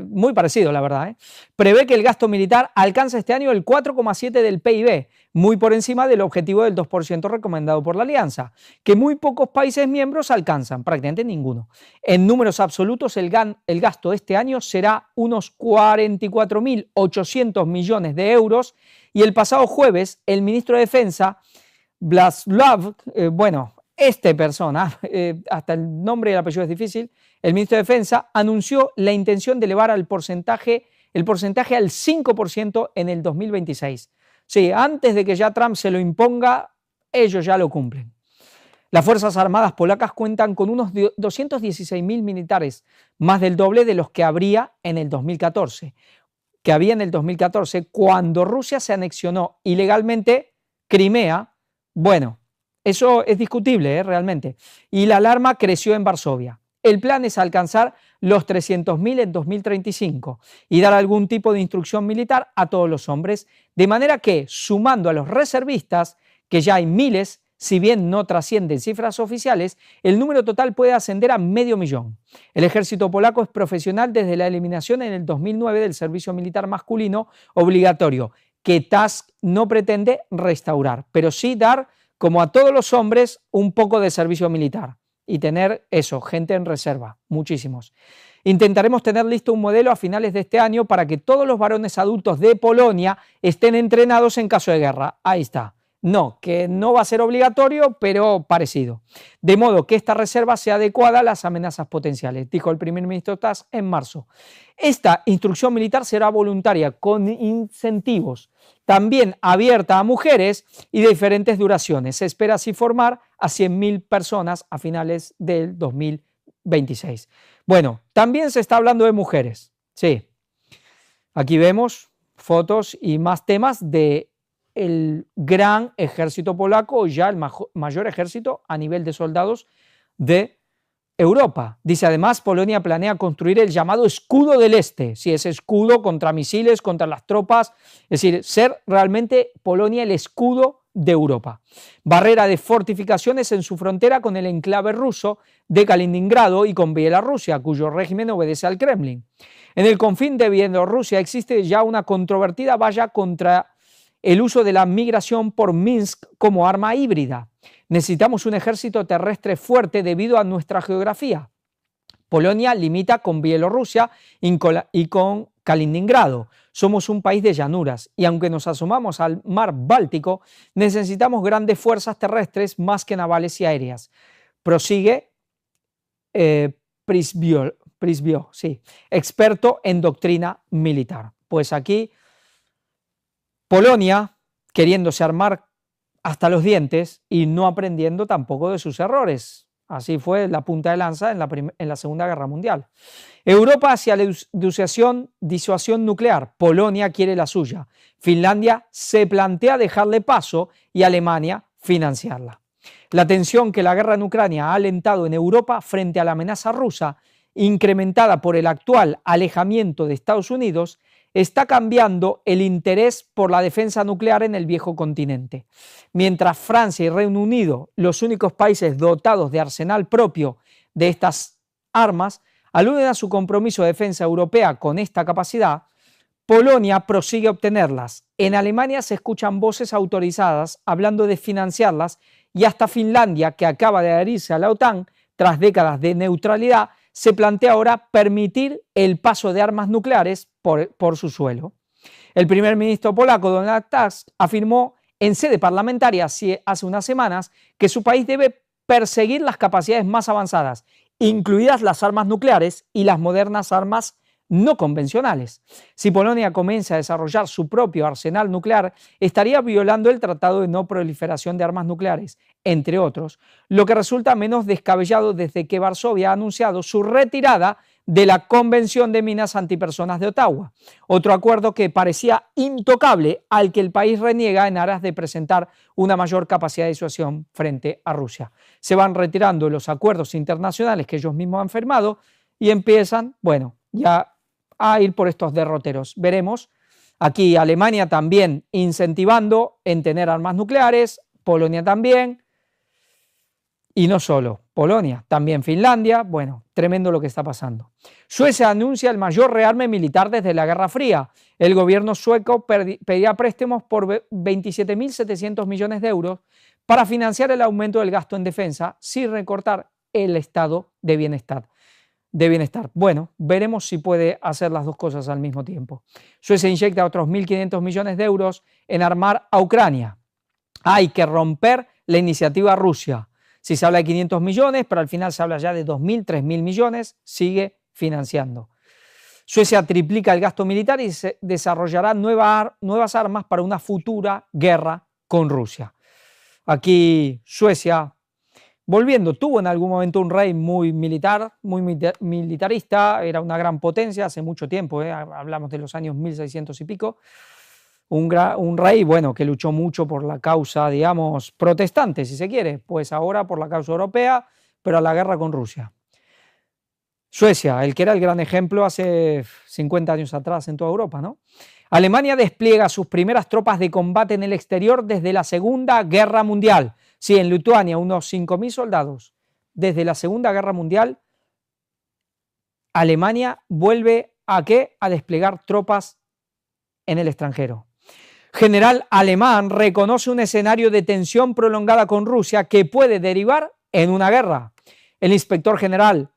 muy parecido la verdad, prevé que el gasto militar alcance este año el 4,7% del PIB, muy por encima del objetivo del 2% recomendado por la Alianza, que muy pocos países miembros alcanzan, prácticamente ninguno. En números absolutos, el gasto este año será unos 44.800 millones de euros, y el pasado jueves el ministro de Defensa, Vladislav, persona, hasta el nombre y el apellido es difícil, el ministro de Defensa anunció la intención de elevar el porcentaje al 5% en el 2026. Sí, antes de que ya Trump se lo imponga, ellos ya lo cumplen. Las Fuerzas Armadas polacas cuentan con unos 216.000 militares, más del doble de los que habría en el 2014. que había en el 2014 cuando Rusia se anexionó ilegalmente Crimea. Bueno, eso es discutible, realmente. Y la alarma creció en Varsovia. El plan es alcanzar los 300.000 en 2035 y dar algún tipo de instrucción militar a todos los hombres, de manera que, sumando a los reservistas, que ya hay miles, si bien no trascienden cifras oficiales, el número total puede ascender a 500.000. El ejército polaco es profesional desde la eliminación en el 2009 del servicio militar masculino obligatorio, que Tusk no pretende restaurar, pero sí dar, como a todos los hombres, un poco de servicio militar y tener eso, gente en reserva, muchísimos. Intentaremos tener listo un modelo a finales de este año para que todos los varones adultos de Polonia estén entrenados en caso de guerra. Ahí está. No, que no va a ser obligatorio, pero parecido. De modo que esta reserva sea adecuada a las amenazas potenciales, dijo el primer ministro Tusk en marzo. Esta instrucción militar será voluntaria, con incentivos, también abierta a mujeres y de diferentes duraciones. Se espera así formar a 100.000 personas a finales del 2026. Bueno, también se está hablando de mujeres. Sí, aquí vemos fotos y más temas de el gran ejército polaco, ya el mayor ejército a nivel de soldados de Europa. Dice además, Polonia planea construir el llamado escudo del Este, si es escudo contra misiles, contra las tropas, es decir, ser realmente Polonia el escudo de Europa. Barrera de fortificaciones en su frontera con el enclave ruso de Kaliningrado y con Bielorrusia, cuyo régimen obedece al Kremlin. En el confín de Bielorrusia existe ya una controvertida valla contra el uso de la migración por Minsk como arma híbrida. Necesitamos un ejército terrestre fuerte debido a nuestra geografía. Polonia limita con Bielorrusia y con Kaliningrado. Somos un país de llanuras y aunque nos asomamos al mar Báltico, necesitamos grandes fuerzas terrestres más que navales y aéreas. Prosigue Prisbio, sí, experto en doctrina militar. Pues aquí Polonia queriéndose armar hasta los dientes y no aprendiendo tampoco de sus errores. Así fue la punta de lanza en la Segunda Guerra Mundial. Europa hacia la disuasión nuclear. Polonia quiere la suya. Finlandia se plantea dejarle paso y Alemania financiarla. La tensión que la guerra en Ucrania ha alentado en Europa frente a la amenaza rusa, incrementada por el actual alejamiento de Estados Unidos, está cambiando el interés por la defensa nuclear en el viejo continente. Mientras Francia y Reino Unido, los únicos países dotados de arsenal propio de estas armas, aluden a su compromiso de defensa europea con esta capacidad, Polonia prosigue a obtenerlas. En Alemania se escuchan voces autorizadas hablando de financiarlas y hasta Finlandia, que acaba de adherirse a la OTAN tras décadas de neutralidad, se plantea ahora permitir el paso de armas nucleares por su suelo. El primer ministro polaco, Donald Tusk, afirmó en sede parlamentaria hace unas semanas que su país debe perseguir las capacidades más avanzadas, incluidas las armas nucleares y las modernas armas no convencionales. Si Polonia comienza a desarrollar su propio arsenal nuclear, estaría violando el Tratado de No Proliferación de Armas Nucleares, entre otros, lo que resulta menos descabellado desde que Varsovia ha anunciado su retirada de la Convención de Minas Antipersonas de Ottawa, otro acuerdo que parecía intocable al que el país reniega en aras de presentar una mayor capacidad de disuasión frente a Rusia. Se van retirando los acuerdos internacionales que ellos mismos han firmado y empiezan, bueno, ya a ir por estos derroteros. Veremos. Aquí Alemania también incentivando en tener armas nucleares, Polonia también, y no solo Polonia, también Finlandia. Bueno, tremendo lo que está pasando. Suecia anuncia el mayor rearme militar desde la Guerra Fría. El gobierno sueco pedirá préstamos por 27.700 millones de euros para financiar el aumento del gasto en defensa sin recortar el estado de bienestar. Bueno, veremos si puede hacer las dos cosas al mismo tiempo. Suecia inyecta otros 1.500 millones de euros en armar a Ucrania. Hay que romper la iniciativa Rusia. Si se habla de 500 millones, pero al final se habla ya de 2.000, 3.000 millones, sigue financiando. Suecia triplica el gasto militar y se desarrollará nuevas armas para una futura guerra con Rusia. Aquí Suecia volviendo. Tuvo en algún momento un rey muy militar, muy militarista, era una gran potencia hace mucho tiempo, hablamos de los años 1600 y pico. Un rey, bueno, que luchó mucho por la causa, digamos, protestante, si se quiere, pues ahora por la causa europea, pero a la guerra con Rusia. Suecia, el que era el gran ejemplo hace 50 años atrás en toda Europa, ¿no? Alemania despliega sus primeras tropas de combate en el exterior desde la Segunda Guerra Mundial. Sí, en Lituania, unos 5.000 soldados. Desde la Segunda Guerra Mundial, Alemania vuelve ¿a qué? A desplegar tropas en el extranjero. General alemán reconoce un escenario de tensión prolongada con Rusia que puede derivar en una guerra. El inspector general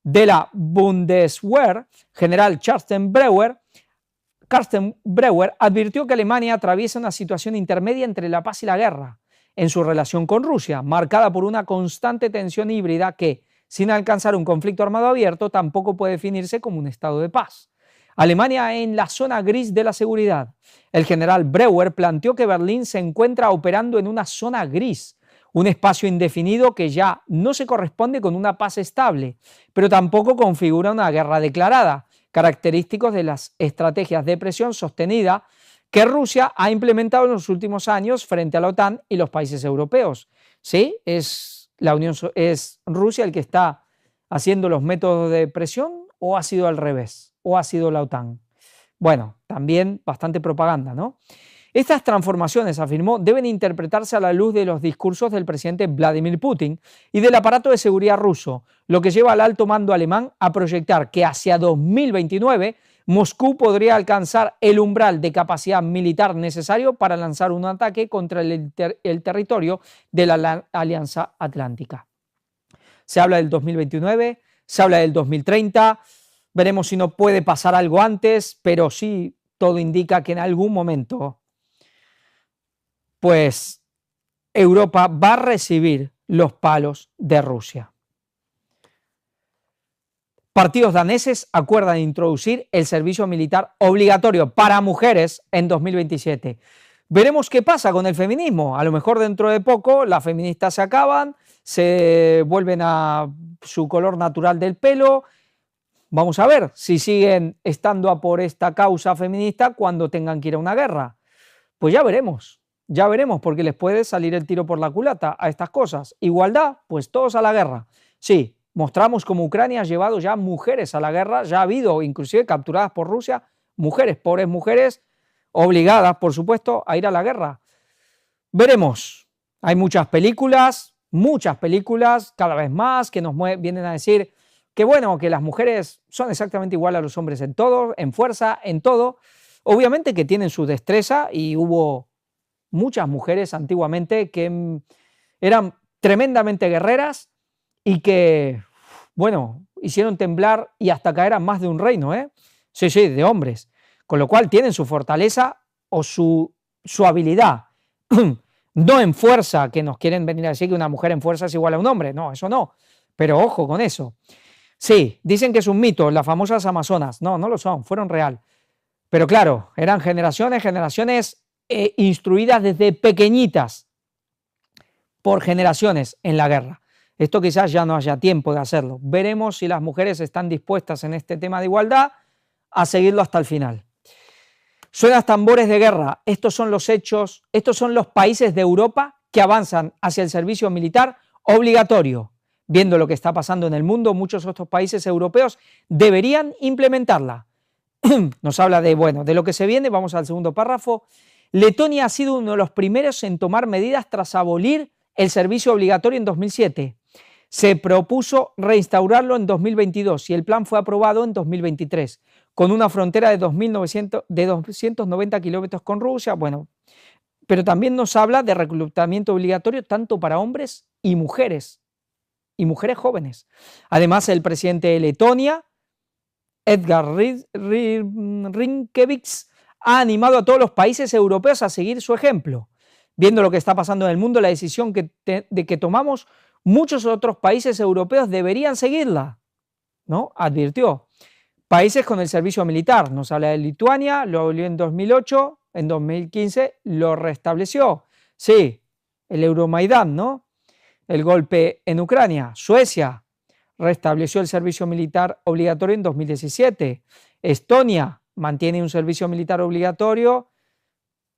de la Bundeswehr, general Carsten Breuer, advirtió que Alemania atraviesa una situación intermedia entre la paz y la guerra en su relación con Rusia, marcada por una constante tensión híbrida que, sin alcanzar un conflicto armado abierto, tampoco puede definirse como un estado de paz. Alemania en la zona gris de la seguridad. El general Breuer planteó que Berlín se encuentra operando en una zona gris, un espacio indefinido que ya no se corresponde con una paz estable, pero tampoco configura una guerra declarada, característicos de las estrategias de presión sostenida que Rusia ha implementado en los últimos años frente a la OTAN y los países europeos. ¿Sí? ¿Es Rusia el que está haciendo los métodos de presión o ha sido al revés? ¿O ha sido la OTAN? Bueno, también bastante propaganda, ¿no? Estas transformaciones, afirmó, deben interpretarse a la luz de los discursos del presidente Vladimir Putin y del aparato de seguridad ruso, lo que lleva al alto mando alemán a proyectar que hacia 2029 Moscú podría alcanzar el umbral de capacidad militar necesario para lanzar un ataque contra el territorio de la Alianza Atlántica. Se habla del 2029, se habla del 2030, veremos si no puede pasar algo antes, pero sí todo indica que en algún momento pues Europa va a recibir los palos de Rusia. Partidos daneses acuerdan introducir el servicio militar obligatorio para mujeres en 2027. Veremos qué pasa con el feminismo. A lo mejor dentro de poco las feministas se acaban, se vuelven a su color natural del pelo. Vamos a ver si siguen estando a por esta causa feminista cuando tengan que ir a una guerra. Pues ya veremos. Ya veremos, porque les puede salir el tiro por la culata a estas cosas. Igualdad, pues todos a la guerra. Sí, mostramos cómo Ucrania ha llevado ya mujeres a la guerra, ya ha habido, inclusive capturadas por Rusia, mujeres, pobres mujeres, obligadas, por supuesto, a ir a la guerra. Veremos. Hay muchas películas, cada vez más, que nos vienen a decir que bueno, que las mujeres son exactamente igual a los hombres en todo, en fuerza, en todo. Obviamente que tienen su destreza y hubo muchas mujeres antiguamente que eran tremendamente guerreras y que, bueno, hicieron temblar y hasta caer a más de un reino, ¿eh? Sí, de hombres. Con lo cual tienen su fortaleza o su habilidad. No en fuerza, que nos quieren venir a decir que una mujer en fuerza es igual a un hombre. No, eso no. Pero ojo con eso. Sí, dicen que es un mito, las famosas amazonas. No, no lo son, fueron real. Pero claro, eran generaciones instruidas desde pequeñitas por generaciones en la guerra. Esto quizás ya no haya tiempo de hacerlo. Veremos si las mujeres están dispuestas en este tema de igualdad a seguirlo hasta el final. Suenan tambores de guerra. Estos son los hechos, estos son los países de Europa que avanzan hacia el servicio militar obligatorio. Viendo lo que está pasando en el mundo, muchos otros países europeos deberían implementarla. Nos habla de lo que se viene. Vamos al segundo párrafo. Letonia ha sido uno de los primeros en tomar medidas tras abolir el servicio obligatorio en 2007. Se propuso reinstaurarlo en 2022 y el plan fue aprobado en 2023, con una frontera de 290 kilómetros con Rusia. Bueno, pero también nos habla de reclutamiento obligatorio tanto para hombres y mujeres jóvenes. Además, el presidente de Letonia, Edgar Rinkēvičs, ha animado a todos los países europeos a seguir su ejemplo. Viendo lo que está pasando en el mundo, la decisión de que tomamos, muchos otros países europeos deberían seguirla, ¿no? Advirtió. Países con el servicio militar, nos habla de Lituania, lo abolió en 2008, en 2015 lo restableció. Sí, el Euromaidán, ¿no? el golpe en Ucrania. Suecia restableció el servicio militar obligatorio en 2017. Estonia mantiene un servicio militar obligatorio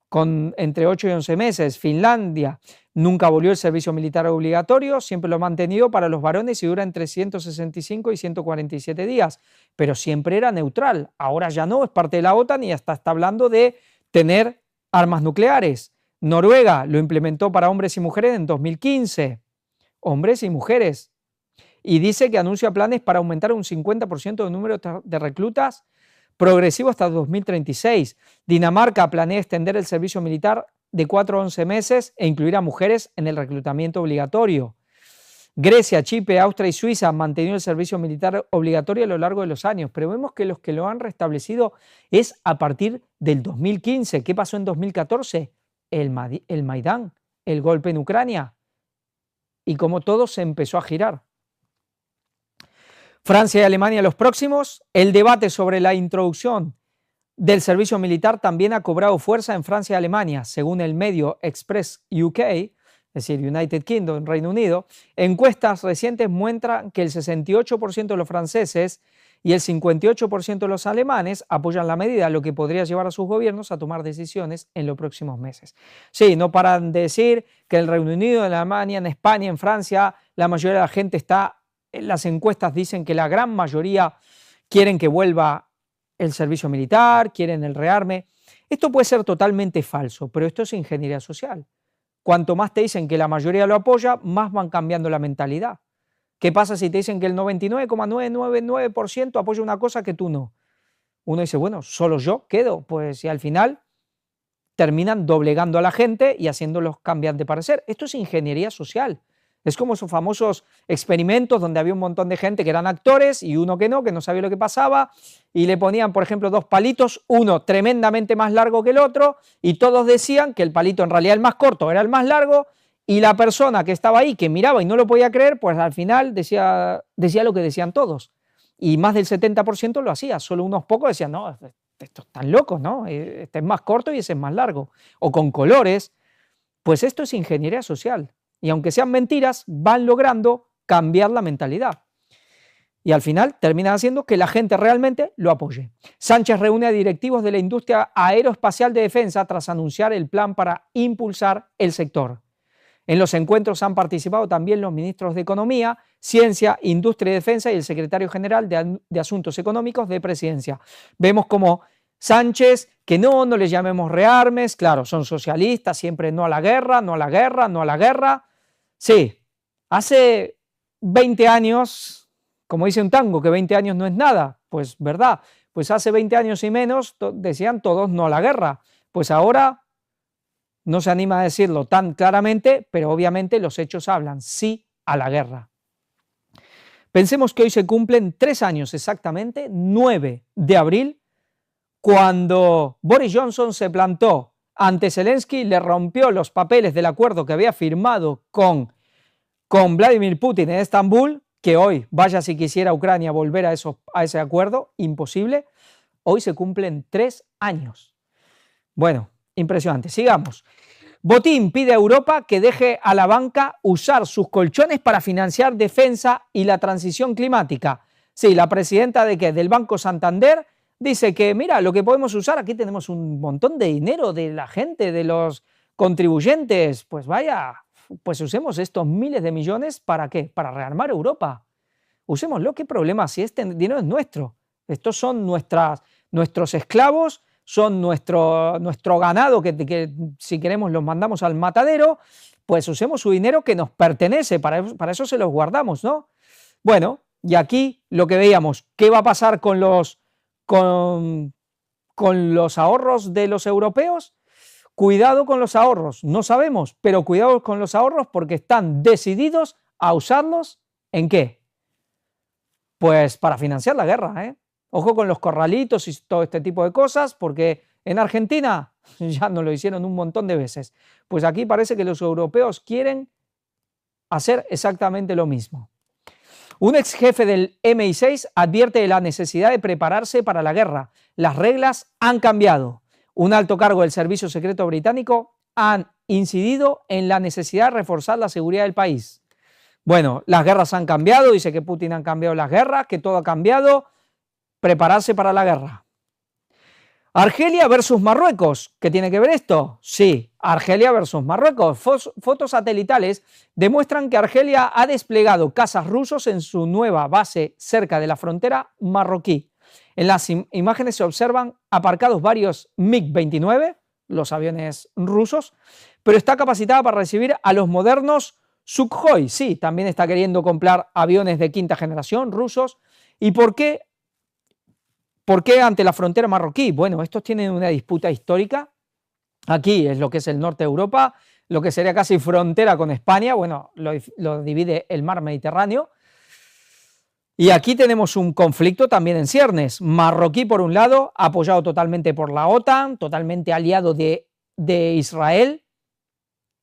con entre 8 y 11 meses. Finlandia nunca abolió el servicio militar obligatorio, siempre lo ha mantenido para los varones y dura entre 165 y 147 días, pero siempre era neutral. Ahora ya no, es parte de la OTAN y hasta está hablando de tener armas nucleares. Noruega lo implementó para hombres y mujeres en 2015. Hombres y mujeres. Y dice que anuncia planes para aumentar un 50% el número de reclutas progresivo hasta 2036. Dinamarca planea extender el servicio militar de 4 a 11 meses e incluir a mujeres en el reclutamiento obligatorio. Grecia, Chipre, Austria y Suiza han mantenido el servicio militar obligatorio a lo largo de los años, pero vemos que los que lo han restablecido es a partir del 2015. ¿Qué pasó en 2014? El Maidán, el golpe en Ucrania, y como todo se empezó a girar. Francia y Alemania los próximos. El debate sobre la introducción del servicio militar también ha cobrado fuerza en Francia y Alemania. Según el medio Express UK, es decir, United Kingdom, Reino Unido, encuestas recientes muestran que el 68% de los franceses y el 58% de los alemanes apoyan la medida, lo que podría llevar a sus gobiernos a tomar decisiones en los próximos meses. Sí, no paran de decir que en el Reino Unido, en Alemania, en España, en Francia, la mayoría de la gente está. Las encuestas dicen que la gran mayoría quieren que vuelva el servicio militar, quieren el rearme. Esto puede ser totalmente falso, pero esto es ingeniería social. Cuanto más te dicen que la mayoría lo apoya, más van cambiando la mentalidad. ¿Qué pasa si te dicen que el 99,999% apoya una cosa que tú no? Uno dice, bueno, solo yo quedo. Pues y al final terminan doblegando a la gente y haciéndolos cambiar de parecer. Esto es ingeniería social. Es como esos famosos experimentos donde había un montón de gente que eran actores y uno que no sabía lo que pasaba, y le ponían, por ejemplo, 2 palitos, uno tremendamente más largo que el otro, y todos decían que el palito en realidad el más corto era el más largo, y la persona que estaba ahí, que miraba y no lo podía creer, pues al final decía lo que decían todos. Y más del 70% lo hacía, solo unos pocos decían, no, estos están locos, ¿no? Este es más corto y ese es más largo. O con colores. Pues esto es ingeniería social. Y aunque sean mentiras, van logrando cambiar la mentalidad. Y al final terminan haciendo que la gente realmente lo apoye. Sánchez reúne a directivos de la industria aeroespacial de defensa tras anunciar el plan para impulsar el sector. En los encuentros han participado también los ministros de Economía, Ciencia, Industria y Defensa y el secretario general de Asuntos Económicos de Presidencia. Vemos como Sánchez, que no le llamemos rearmes, claro, son socialistas, siempre no a la guerra, no a la guerra, no a la guerra. Sí, hace 20 años, como dice un tango, que 20 años no es nada, pues verdad, pues hace 20 años y menos decían todos no a la guerra, pues ahora no se anima a decirlo tan claramente, pero obviamente los hechos hablan sí a la guerra. Pensemos que hoy se cumplen 3 años exactamente, 9 de abril, cuando Boris Johnson se plantó ante Zelensky, le rompió los papeles del acuerdo que había firmado con Vladimir Putin en Estambul, que hoy, vaya si quisiera Ucrania volver a ese acuerdo, imposible. Hoy se cumplen 3 años. Bueno, impresionante. Sigamos. Botín pide a Europa que deje a la banca usar sus colchones para financiar defensa y la transición climática. Sí, la presidenta del Banco Santander dice que, mira, lo que podemos usar, aquí tenemos un montón de dinero de la gente, de los contribuyentes, pues vaya, pues usemos estos miles de millones, ¿para qué? Para rearmar Europa. Usémoslo, ¿qué problema? Si este dinero es nuestro. Estos son nuestros esclavos, son nuestro ganado, que si queremos los mandamos al matadero, pues usemos su dinero que nos pertenece, para eso se los guardamos, ¿no? Bueno, y aquí lo que veíamos, ¿qué va a pasar con los ahorros de los europeos? Cuidado con los ahorros, no sabemos, pero cuidado con los ahorros porque están decididos a usarlos ¿en qué? Pues para financiar la guerra, ¿eh? Ojo con los corralitos y todo este tipo de cosas, porque en Argentina ya nos lo hicieron un montón de veces. Pues aquí parece que los europeos quieren hacer exactamente lo mismo. Un ex jefe del MI6 advierte de la necesidad de prepararse para la guerra. Las reglas han cambiado. Un alto cargo del Servicio Secreto Británico han incidido en la necesidad de reforzar la seguridad del país. Bueno, las guerras han cambiado, dice que Putin han cambiado las guerras, que todo ha cambiado, prepararse para la guerra. Argelia versus Marruecos, ¿qué tiene que ver esto? Sí, Argelia versus Marruecos. Fotos satelitales demuestran que Argelia ha desplegado cazas rusos en su nueva base cerca de la frontera marroquí. En las imágenes se observan aparcados varios MiG-29, los aviones rusos, pero está capacitada para recibir a los modernos Sukhoi. Sí, también está queriendo comprar aviones de quinta generación rusos. ¿Y por qué? ¿Por qué ante la frontera marroquí? Bueno, estos tienen una disputa histórica. Aquí es lo que es el norte de Europa, lo que sería casi frontera con España. Bueno, lo divide el mar Mediterráneo. Y aquí tenemos un conflicto también en ciernes. Marroquí, por un lado, apoyado totalmente por la OTAN, totalmente aliado de Israel.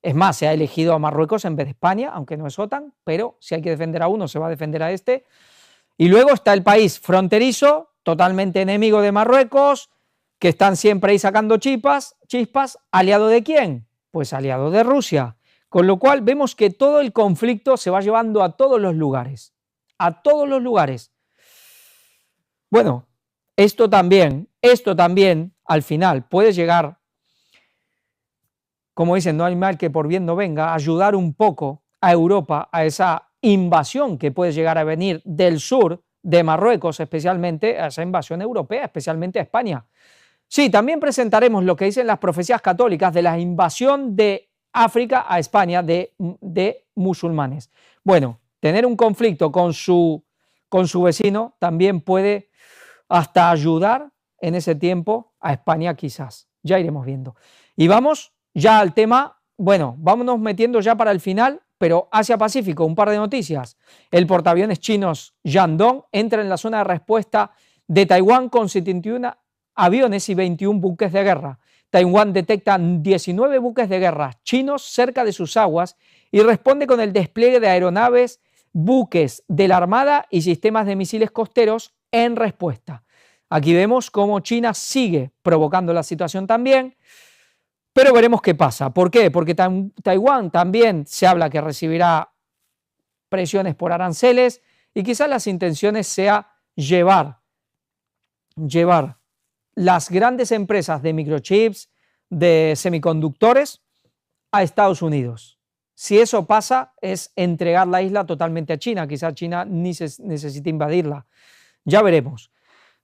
Es más, se ha elegido a Marruecos en vez de España, aunque no es OTAN, pero si hay que defender a uno, se va a defender a este. Y luego está el país fronterizo, totalmente enemigo de Marruecos, que están siempre ahí sacando chispas. ¿Aliado de quién? Pues aliado de Rusia. Con lo cual vemos que todo el conflicto se va llevando a todos los lugares. A todos los lugares. Bueno, esto también, al final puede llegar, como dicen, no hay mal que por bien no venga, a ayudar un poco a Europa a esa invasión que puede llegar a venir del sur de Marruecos, especialmente a esa invasión europea, especialmente a España. Sí, también presentaremos lo que dicen las profecías católicas de la invasión de África a España de musulmanes. Bueno, tener un conflicto con su vecino también puede hasta ayudar en ese tiempo a España quizás. Ya iremos viendo. Y vamos ya al tema, bueno, vámonos metiendo ya para el final, pero Asia-Pacífico, un par de noticias. El portaaviones chinos Yandong entra en la zona de respuesta de Taiwán con 71 aviones y 21 buques de guerra. Taiwán detecta 19 buques de guerra chinos cerca de sus aguas y responde con el despliegue de aeronaves, buques de la Armada y sistemas de misiles costeros en respuesta. Aquí vemos cómo China sigue provocando la situación también, pero veremos qué pasa. ¿Por qué? Porque Taiwán también se habla que recibirá presiones por aranceles y quizás las intenciones sea llevar las grandes empresas de microchips, de semiconductores a Estados Unidos. Si eso pasa, es entregar la isla totalmente a China. Quizás China ni necesite invadirla. Ya veremos.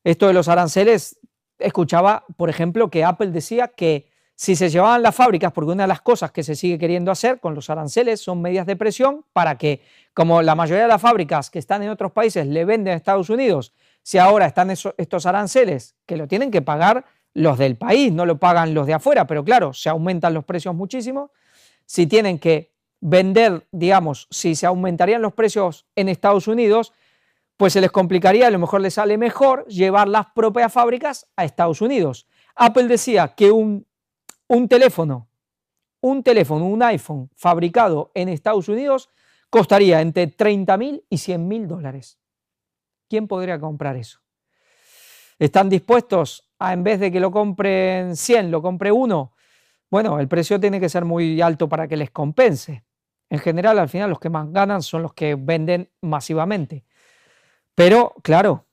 Esto de los aranceles, escuchaba, por ejemplo, que Apple decía que si se llevaban las fábricas, porque una de las cosas que se sigue queriendo hacer con los aranceles son medidas de presión para que, como la mayoría de las fábricas que están en otros países le venden a Estados Unidos, si ahora están estos aranceles que lo tienen que pagar los del país, no lo pagan los de afuera, pero claro, se aumentan los precios muchísimo. Si tienen que vender, digamos, si se aumentarían los precios en Estados Unidos, pues se les complicaría, a lo mejor les sale mejor llevar las propias fábricas a Estados Unidos. Apple decía que un teléfono, un iPhone fabricado en Estados Unidos costaría entre 30.000 y 100.000 dólares. ¿Quién podría comprar eso? ¿Están dispuestos a, en vez de que lo compren 100, lo compre uno? Bueno, el precio tiene que ser muy alto para que les compense. En general, al final, los que más ganan son los que venden masivamente. Pero, claro,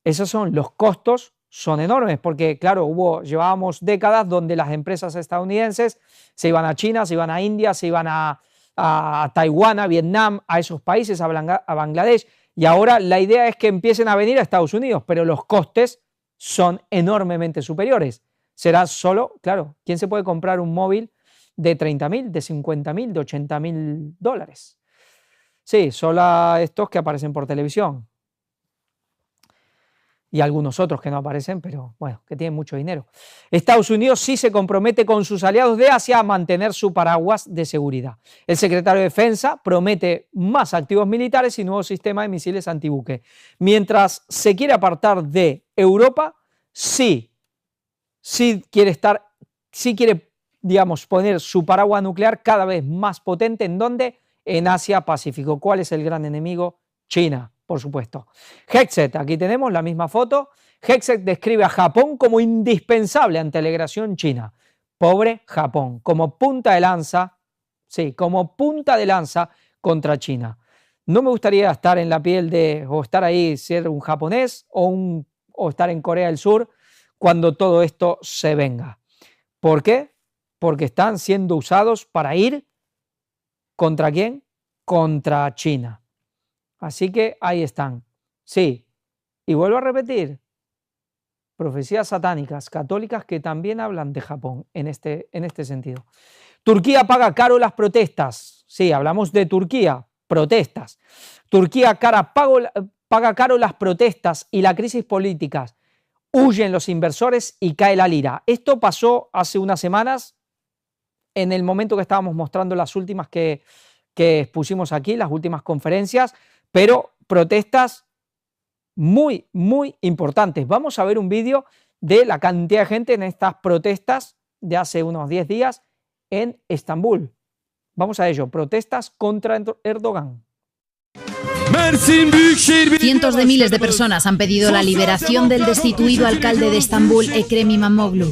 esos son los costos, son enormes, porque, claro, llevábamos décadas donde las empresas estadounidenses se iban a China, se iban a India, se iban a Taiwán, a Vietnam, a esos países, a Bangladesh, y ahora la idea es que empiecen a venir a Estados Unidos, pero los costes son enormemente superiores. Será solo, claro, ¿quién se puede comprar un móvil de 30.000, de 50.000, de 80.000 dólares? Sí, solo estos que aparecen por televisión. Y algunos otros que no aparecen, pero bueno, que tienen mucho dinero. Estados Unidos sí se compromete con sus aliados de Asia a mantener su paraguas de seguridad. El secretario de Defensa promete más activos militares y nuevos sistemas de misiles antibuque. Mientras se quiere apartar de Europa, sí quiere, digamos, poner su paraguas nuclear cada vez más potente. ¿En dónde? En Asia-Pacífico. ¿Cuál es el gran enemigo? China, por supuesto. Hegseth, aquí tenemos la misma foto. Hegseth describe a Japón como indispensable ante la agresión china. Pobre Japón, como punta de lanza, sí, como punta de lanza contra China. No me gustaría estar en la piel de, o estar ahí, ser un japonés o estar en Corea del Sur cuando todo esto se venga. ¿Por qué? Porque están siendo usados para ir ¿contra quién? Contra China. Así que ahí están. Sí, y vuelvo a repetir, profecías satánicas católicas que también hablan de Japón en este sentido. Turquía paga caro las protestas. Sí, hablamos de Turquía, protestas. Turquía paga caro las protestas y la crisis política. Huyen los inversores y cae la lira. Esto pasó hace unas semanas, en el momento que estábamos mostrando las últimas que expusimos aquí, las últimas conferencias, pero protestas muy, muy importantes. Vamos a ver un vídeo de la cantidad de gente en estas protestas de hace unos 10 días en Estambul. Vamos a ello, protestas contra Erdogan. Cientos de miles de personas han pedido la liberación del destituido alcalde de Estambul, Ekrem İmamoğlu.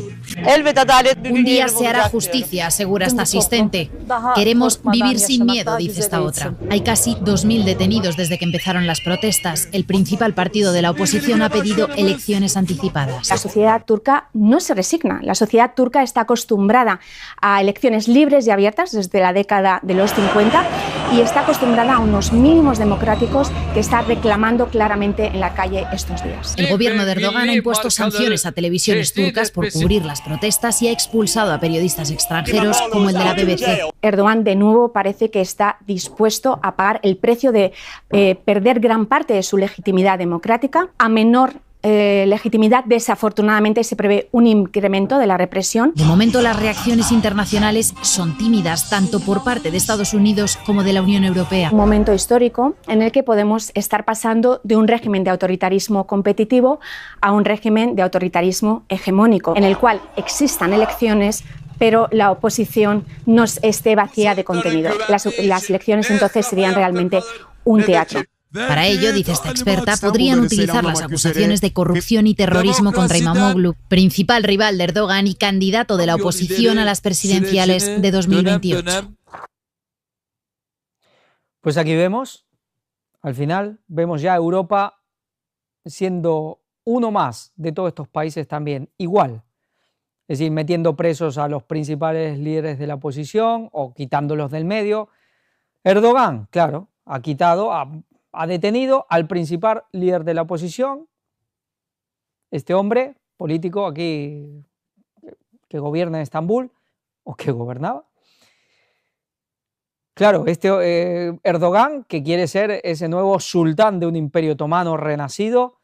Un día se hará justicia, asegura esta asistente. Queremos vivir sin miedo, dice esta otra. Hay casi 2.000 detenidos desde que empezaron las protestas. El principal partido de la oposición ha pedido elecciones anticipadas. La sociedad turca no se resigna. La sociedad turca está acostumbrada a elecciones libres y abiertas desde la década de los 50 y está acostumbrada a unos mínimos democráticos que está reclamando claramente en la calle estos días. El gobierno de Erdogan ha impuesto sanciones a televisiones turcas por cubrir las protestas y ha expulsado a periodistas extranjeros como el de la BBC. Erdogan de nuevo parece que está dispuesto a pagar el precio de perder gran parte de su legitimidad democrática. A menor legitimidad, desafortunadamente, se prevé un incremento de la represión. De momento, las reacciones internacionales son tímidas, tanto por parte de Estados Unidos como de la Unión Europea. Un momento histórico en el que podemos estar pasando de un régimen de autoritarismo competitivo a un régimen de autoritarismo hegemónico, en el cual existan elecciones, pero la oposición no esté vacía de contenido. Las elecciones entonces serían realmente un teatro. Para ello, dice esta experta, podrían utilizar las acusaciones de corrupción y terrorismo contra İmamoğlu, principal rival de Erdogan y candidato de la oposición a las presidenciales de 2028. Pues aquí vemos, al final, vemos ya Europa siendo uno más de todos estos países también, igual. Es decir, metiendo presos a los principales líderes de la oposición o quitándolos del medio. Erdogan, claro, ha detenido al principal líder de la oposición, este hombre político aquí que gobierna en Estambul, o que gobernaba. Claro, Erdogan, que quiere ser ese nuevo sultán de un imperio otomano renacido,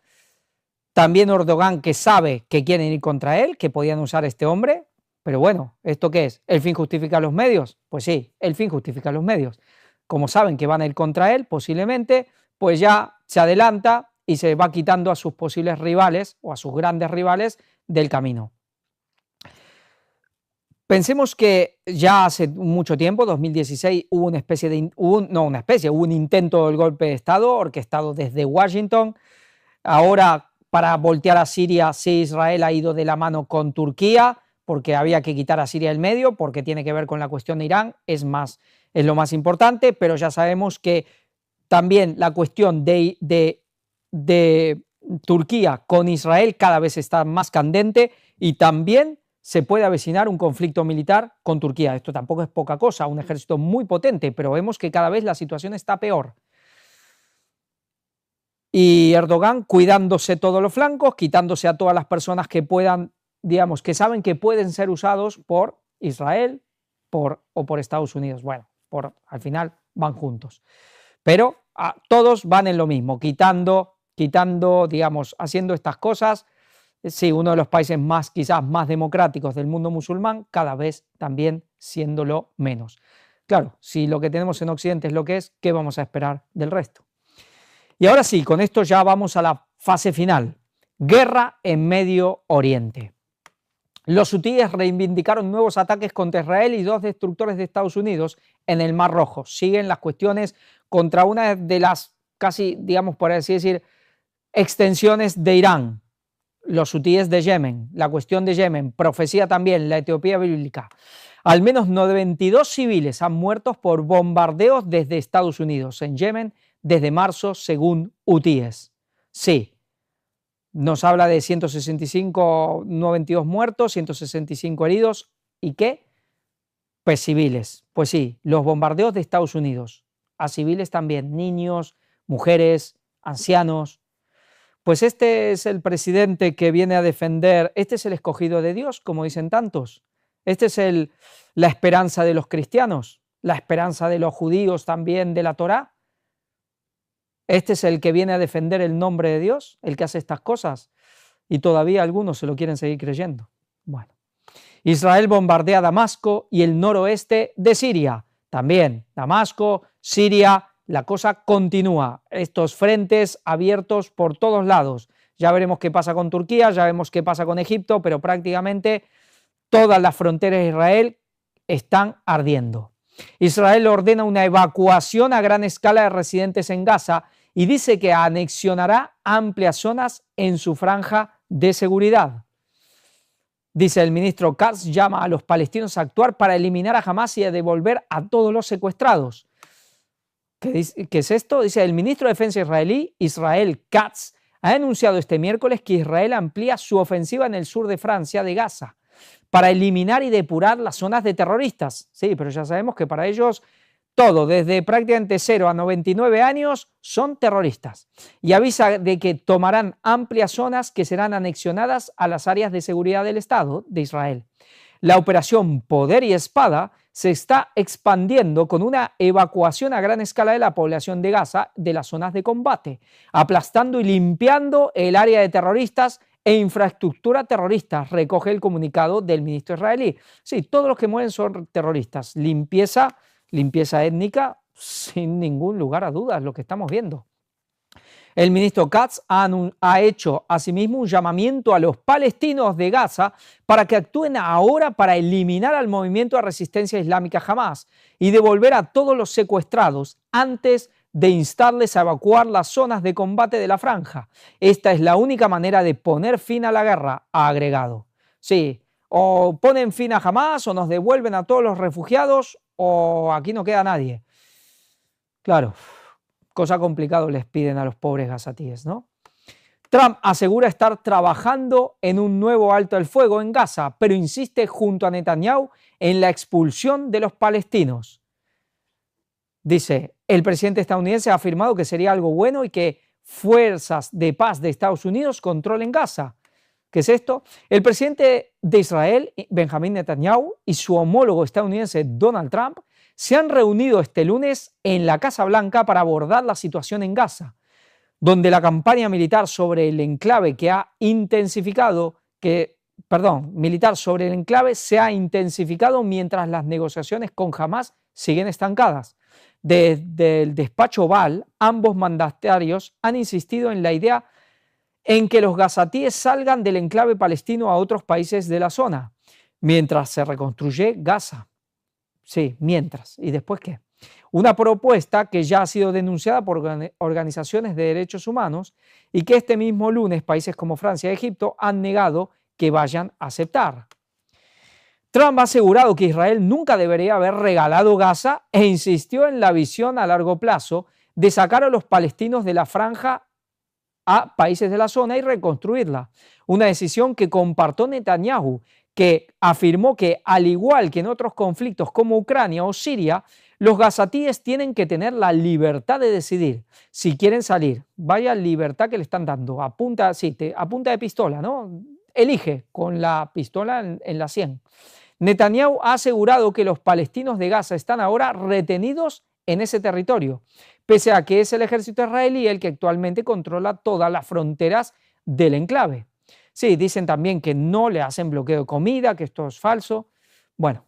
también Erdogan, que sabe que quieren ir contra él, que podían usar este hombre, pero bueno, ¿esto qué es? ¿El fin justifica los medios? Pues sí, el fin justifica los medios. Como saben que van a ir contra él, posiblemente, pues ya se adelanta y se va quitando a sus posibles rivales o a sus grandes rivales del camino. Pensemos que ya hace mucho tiempo, 2016, hubo un intento del golpe de Estado orquestado desde Washington. Ahora, para voltear a Siria, sí, Israel ha ido de la mano con Turquía, porque había que quitar a Siria del medio, porque tiene que ver con la cuestión de Irán, es lo más importante, pero ya sabemos que también la cuestión de Turquía con Israel cada vez está más candente y también se puede avecinar un conflicto militar con Turquía. Esto tampoco es poca cosa, un ejército muy potente, pero vemos que cada vez la situación está peor. Y Erdogan cuidándose todos los flancos, quitándose a todas las personas que puedan, digamos, que saben que pueden ser usados por Israel o por Estados Unidos. Bueno, al final van juntos. Pero todos van en lo mismo, quitando, digamos, haciendo estas cosas. Sí, uno de los países quizás más democráticos del mundo musulmán, cada vez también siéndolo menos. Claro, si lo que tenemos en Occidente es lo que es, ¿qué vamos a esperar del resto? Y ahora sí, con esto ya vamos a la fase final. Guerra en Medio Oriente. Los hutíes reivindicaron nuevos ataques contra Israel y 2 destructores de Estados Unidos en el Mar Rojo. Siguen las cuestiones contra una de las casi, digamos, por así decir, extensiones de Irán. Los hutíes de Yemen, la cuestión de Yemen, profecía también, la Etiopía bíblica. Al menos 92 civiles han muerto por bombardeos desde Estados Unidos en Yemen desde marzo, según UTIES. Sí, nos habla de 165 no 22 muertos, 165 heridos. ¿Y qué? Pues civiles. Pues sí, los bombardeos de Estados Unidos. A civiles también, niños, mujeres, ancianos. Pues este es el presidente que viene a defender, este es el escogido de Dios, como dicen tantos. Este es la esperanza de los cristianos, la esperanza de los judíos también de la Torá. Este es el que viene a defender el nombre de Dios, el que hace estas cosas. Y todavía algunos se lo quieren seguir creyendo. Bueno, Israel bombardea Damasco y el noroeste de Siria. También Damasco, Siria, la cosa continúa. Estos frentes abiertos por todos lados. Ya veremos qué pasa con Turquía, ya vemos qué pasa con Egipto, pero prácticamente todas las fronteras de Israel están ardiendo. Israel ordena una evacuación a gran escala de residentes en Gaza y dice que anexionará amplias zonas en su franja de seguridad. Dice el ministro Katz, llama a los palestinos a actuar para eliminar a Hamás y a devolver a todos los secuestrados. ¿Qué es esto? Dice el ministro de Defensa israelí, Israel Katz, ha anunciado este miércoles que Israel amplía su ofensiva en el sur de Francia, de Gaza, para eliminar y depurar las zonas de terroristas. Sí, pero ya sabemos que para ellos todo, desde prácticamente 0 a 99 años, son terroristas. Y avisa de que tomarán amplias zonas que serán anexionadas a las áreas de seguridad del Estado de Israel. La operación Poder y Espada se está expandiendo con una evacuación a gran escala de la población de Gaza de las zonas de combate, aplastando y limpiando el área de terroristas e infraestructura terrorista, recoge el comunicado del ministro israelí. Sí, todos los que mueren son terroristas. Limpieza étnica, sin ningún lugar a dudas, lo que estamos viendo. El ministro Katz ha hecho asimismo un llamamiento a los palestinos de Gaza para que actúen ahora para eliminar al movimiento de resistencia islámica Hamás y devolver a todos los secuestrados antes de instarles a evacuar las zonas de combate de la franja. Esta es la única manera de poner fin a la guerra, ha agregado. Sí, o ponen fin a Hamás o nos devuelven a todos los refugiados o aquí no queda nadie. Claro, cosa complicada les piden a los pobres gazatíes, ¿no? Trump asegura estar trabajando en un nuevo alto el fuego en Gaza, pero insiste junto a Netanyahu en la expulsión de los palestinos. Dice, el presidente estadounidense ha afirmado que sería algo bueno y que fuerzas de paz de Estados Unidos controlen Gaza. ¿Qué es esto? El presidente de Israel, Benjamín Netanyahu, y su homólogo estadounidense Donald Trump se han reunido este lunes en la Casa Blanca para abordar la situación en Gaza, donde la campaña militar sobre el enclave se ha intensificado mientras las negociaciones con Hamás siguen estancadas. Desde el despacho Oval, ambos mandatarios han insistido en la idea en que los gazatíes salgan del enclave palestino a otros países de la zona, mientras se reconstruye Gaza. Sí, mientras. ¿Y después qué? Una propuesta que ya ha sido denunciada por organizaciones de derechos humanos y que este mismo lunes países como Francia y Egipto han negado que vayan a aceptar. Trump ha asegurado que Israel nunca debería haber regalado Gaza e insistió en la visión a largo plazo de sacar a los palestinos de la franja a países de la zona y reconstruirla. Una decisión que compartió Netanyahu, que afirmó que, al igual que en otros conflictos como Ucrania o Siria, los gazatíes tienen que tener la libertad de decidir si quieren salir. Vaya libertad que le están dando, a punta de pistola, ¿no? Elige con la pistola en la sien. Netanyahu ha asegurado que los palestinos de Gaza están ahora retenidos en ese territorio, pese a que es el ejército israelí el que actualmente controla todas las fronteras del enclave. Sí, dicen también que no le hacen bloqueo de comida, que esto es falso. Bueno,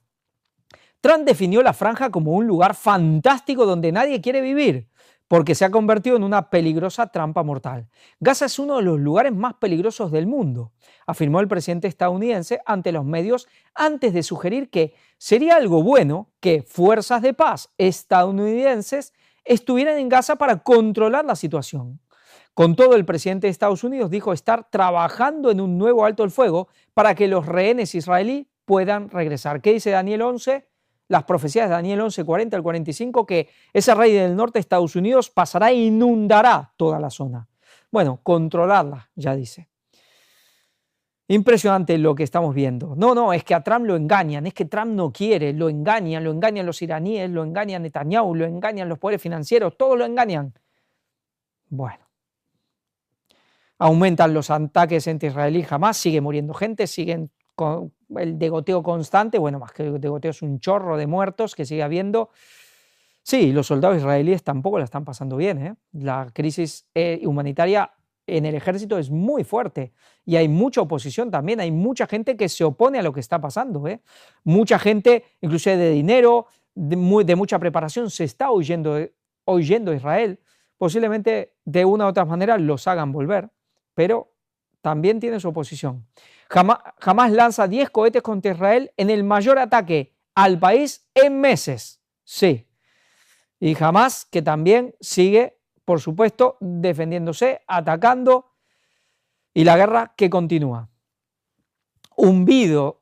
Trump definió la franja como un lugar fantástico donde nadie quiere vivir, porque se ha convertido en una peligrosa trampa mortal. Gaza es uno de los lugares más peligrosos del mundo, afirmó el presidente estadounidense ante los medios antes de sugerir que sería algo bueno que fuerzas de paz estadounidenses estuvieran en Gaza para controlar la situación. Con todo, el presidente de Estados Unidos dijo estar trabajando en un nuevo alto el fuego para que los rehenes israelíes puedan regresar. ¿Qué dice Daniel 11? las profecías de Daniel 11, 40 al 45, que ese rey del norte de Estados Unidos pasará e inundará toda la zona. Bueno, controlarla, ya dice. Impresionante lo que estamos viendo. No, es que a Trump lo engañan, es que Trump no quiere, lo engañan los iraníes, lo engañan Netanyahu, lo engañan los poderes financieros, todos lo engañan. Bueno. Aumentan los ataques entre Israel y Hamás, sigue muriendo gente, siguen con el degoteo constante, bueno, más que el degoteo es un chorro de muertos que sigue habiendo. Sí, los soldados israelíes tampoco la están pasando bien, ¿eh? La crisis humanitaria en el ejército es muy fuerte y hay mucha oposición también, hay mucha gente que se opone a lo que está pasando, ¿eh? Mucha gente, inclusive de dinero, de mucha preparación, se está huyendo a Israel. Posiblemente de una u otra manera los hagan volver, pero también tiene su oposición. Hamás lanza 10 cohetes contra Israel en el mayor ataque al país en meses. Sí. Y Hamás que también sigue, por supuesto, defendiéndose, atacando, y la guerra que continúa. Un vídeo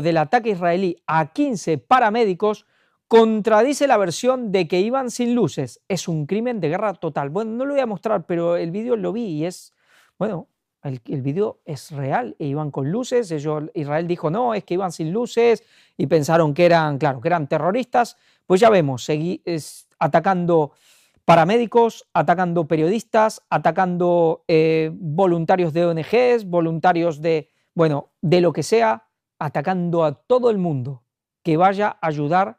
del ataque israelí a 15 paramédicos contradice la versión de que iban sin luces. Es un crimen de guerra total. Bueno, no lo voy a mostrar, pero el vídeo lo vi y es, bueno, el vídeo es real e iban con luces. Israel dijo no, es que iban sin luces y pensaron que eran, claro, que eran terroristas. Pues ya vemos, atacando paramédicos, atacando periodistas, atacando voluntarios de ONGs, voluntarios de, bueno, de lo que sea, atacando a todo el mundo que vaya a ayudar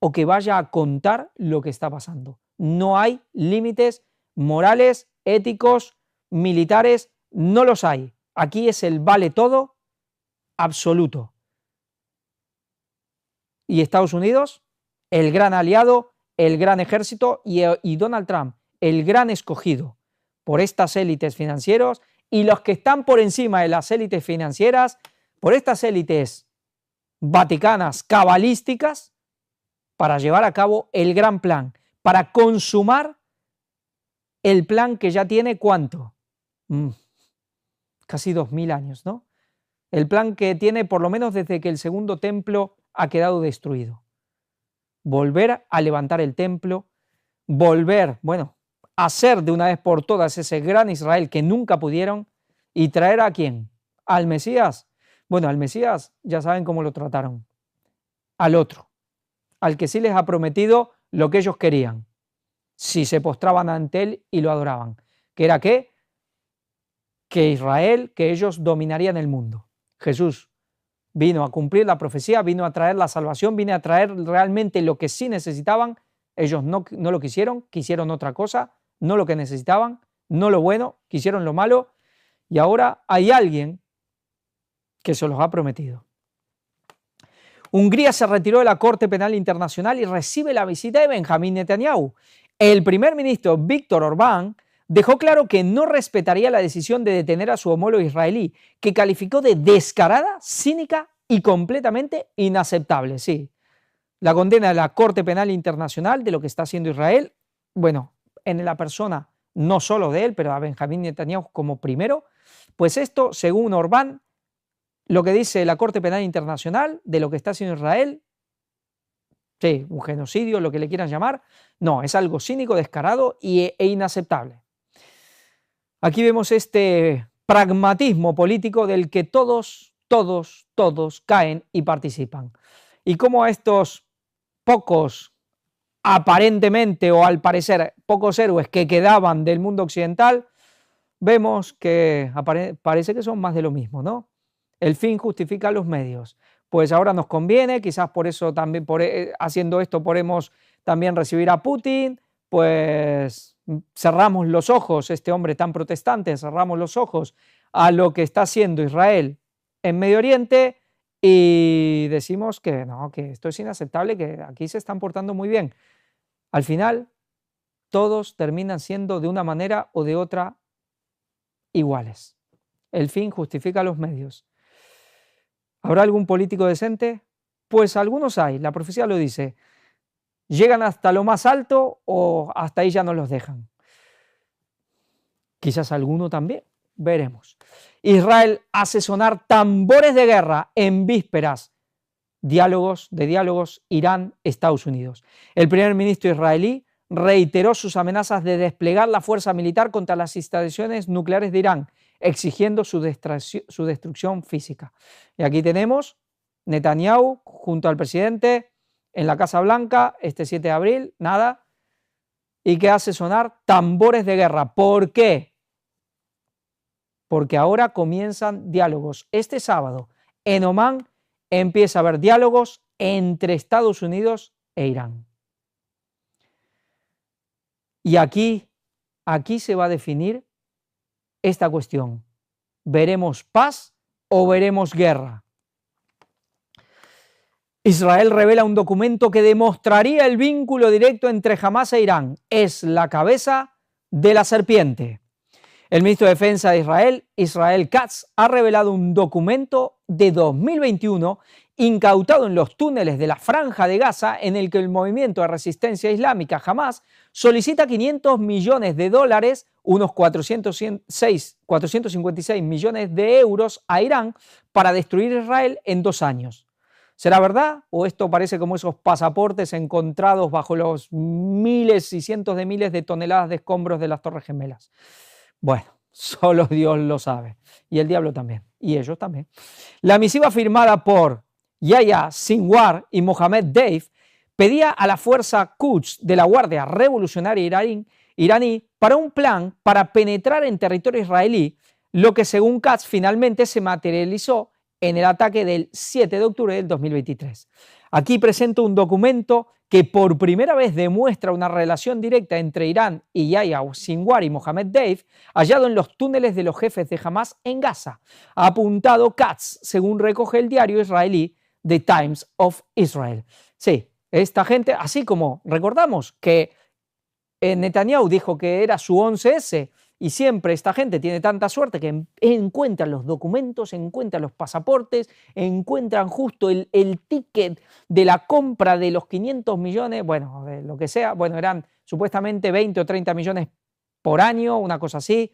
o que vaya a contar lo que está pasando. No hay límites morales, éticos, militares, no los hay. Aquí es el vale todo absoluto. Y Estados Unidos, el gran aliado, el gran ejército y Donald Trump, el gran escogido por estas élites financieras y los que están por encima de las élites financieras, por estas élites vaticanas, cabalísticas, para llevar a cabo el gran plan, para consumar el plan que ya tiene ¿cuánto? Casi 2000 años, ¿no? El plan que tiene por lo menos desde que el segundo templo ha quedado destruido. Volver a levantar el templo, volver, bueno, a hacer de una vez por todas ese gran Israel que nunca pudieron y traer ¿a quién? ¿Al Mesías? Bueno, al Mesías ya saben cómo lo trataron. Al otro, al que sí les ha prometido lo que ellos querían, si se postraban ante él y lo adoraban. ¿Qué era qué? Que Israel, que ellos dominarían el mundo. Jesús vino a cumplir la profecía, vino a traer la salvación, vino a traer realmente lo que sí necesitaban. Ellos no lo quisieron, quisieron otra cosa, no lo que necesitaban, no lo bueno, quisieron lo malo, y ahora hay alguien que se los ha prometido. Hungría se retiró de la Corte Penal Internacional y recibe la visita de Benjamín Netanyahu. El primer ministro Víctor Orbán dejó claro que no respetaría la decisión de detener a su homólogo israelí, que calificó de descarada, cínica y completamente inaceptable. Sí, la condena de la Corte Penal Internacional de lo que está haciendo Israel, bueno, en la persona no solo de él, pero a Benjamín Netanyahu como primero, pues esto, según Orbán, lo que dice la Corte Penal Internacional de lo que está haciendo Israel, sí, un genocidio, lo que le quieran llamar, no, es algo cínico, descarado e inaceptable. Aquí vemos este pragmatismo político del que todos caen y participan. Y cómo a estos pocos, aparentemente o al parecer, pocos héroes que quedaban del mundo occidental, vemos que parece que son más de lo mismo, ¿no? El fin justifica los medios. Pues ahora nos conviene, quizás por eso también, haciendo esto podemos también recibir a Putin, pues cerramos los ojos, este hombre tan protestante, cerramos los ojos a lo que está haciendo Israel en Medio Oriente y decimos que no, que esto es inaceptable, que aquí se están portando muy bien. Al final, todos terminan siendo de una manera o de otra iguales. El fin justifica los medios. ¿Habrá algún político decente? Pues algunos hay, la profecía lo dice. Llegan hasta lo más alto o hasta ahí ya no los dejan. Quizás alguno también, veremos. Israel hace sonar tambores de guerra en vísperas diálogos Irán-Estados Unidos. El primer ministro israelí reiteró sus amenazas de desplegar la fuerza militar contra las instalaciones nucleares de Irán, exigiendo su destrucción física. Y aquí tenemos Netanyahu junto al presidente en la Casa Blanca este 7 de abril, nada, y que hace sonar tambores de guerra. ¿Por qué? Porque ahora comienzan diálogos. Este sábado en Omán empieza a haber diálogos entre Estados Unidos e Irán. Y aquí se va a definir esta cuestión. ¿Veremos paz o veremos guerra? Israel revela un documento que demostraría el vínculo directo entre Hamás e Irán. Es la cabeza de la serpiente. El ministro de Defensa de Israel, Israel Katz, ha revelado un documento de 2021 incautado en los túneles de la Franja de Gaza, en el que el movimiento de resistencia islámica Hamás solicita $500 millones, unos 456 millones de euros a Irán para destruir Israel en 2 años. ¿Será verdad? ¿O esto parece como esos pasaportes encontrados bajo los miles y cientos de miles de toneladas de escombros de las Torres Gemelas? Bueno, solo Dios lo sabe. Y el diablo también. Y ellos también. La misiva firmada por Yahya Sinwar y Mohammed Deif pedía a la fuerza Quds de la Guardia Revolucionaria iraní para un plan para penetrar en territorio israelí, lo que según Katz finalmente se materializó en el ataque del 7 de octubre del 2023. Aquí presento un documento que por primera vez demuestra una relación directa entre Irán y Yahya Sinwar y Mohammed Deif, hallado en los túneles de los jefes de Hamás en Gaza, ha apuntado Katz, según recoge el diario israelí The Times of Israel. Sí, esta gente, así como recordamos que Netanyahu dijo que era su 11S, y siempre esta gente tiene tanta suerte que encuentran los documentos, encuentran los pasaportes, encuentran justo el ticket de la compra de los 500 millones, bueno, de lo que sea, bueno, eran supuestamente 20 o 30 millones por año, una cosa así.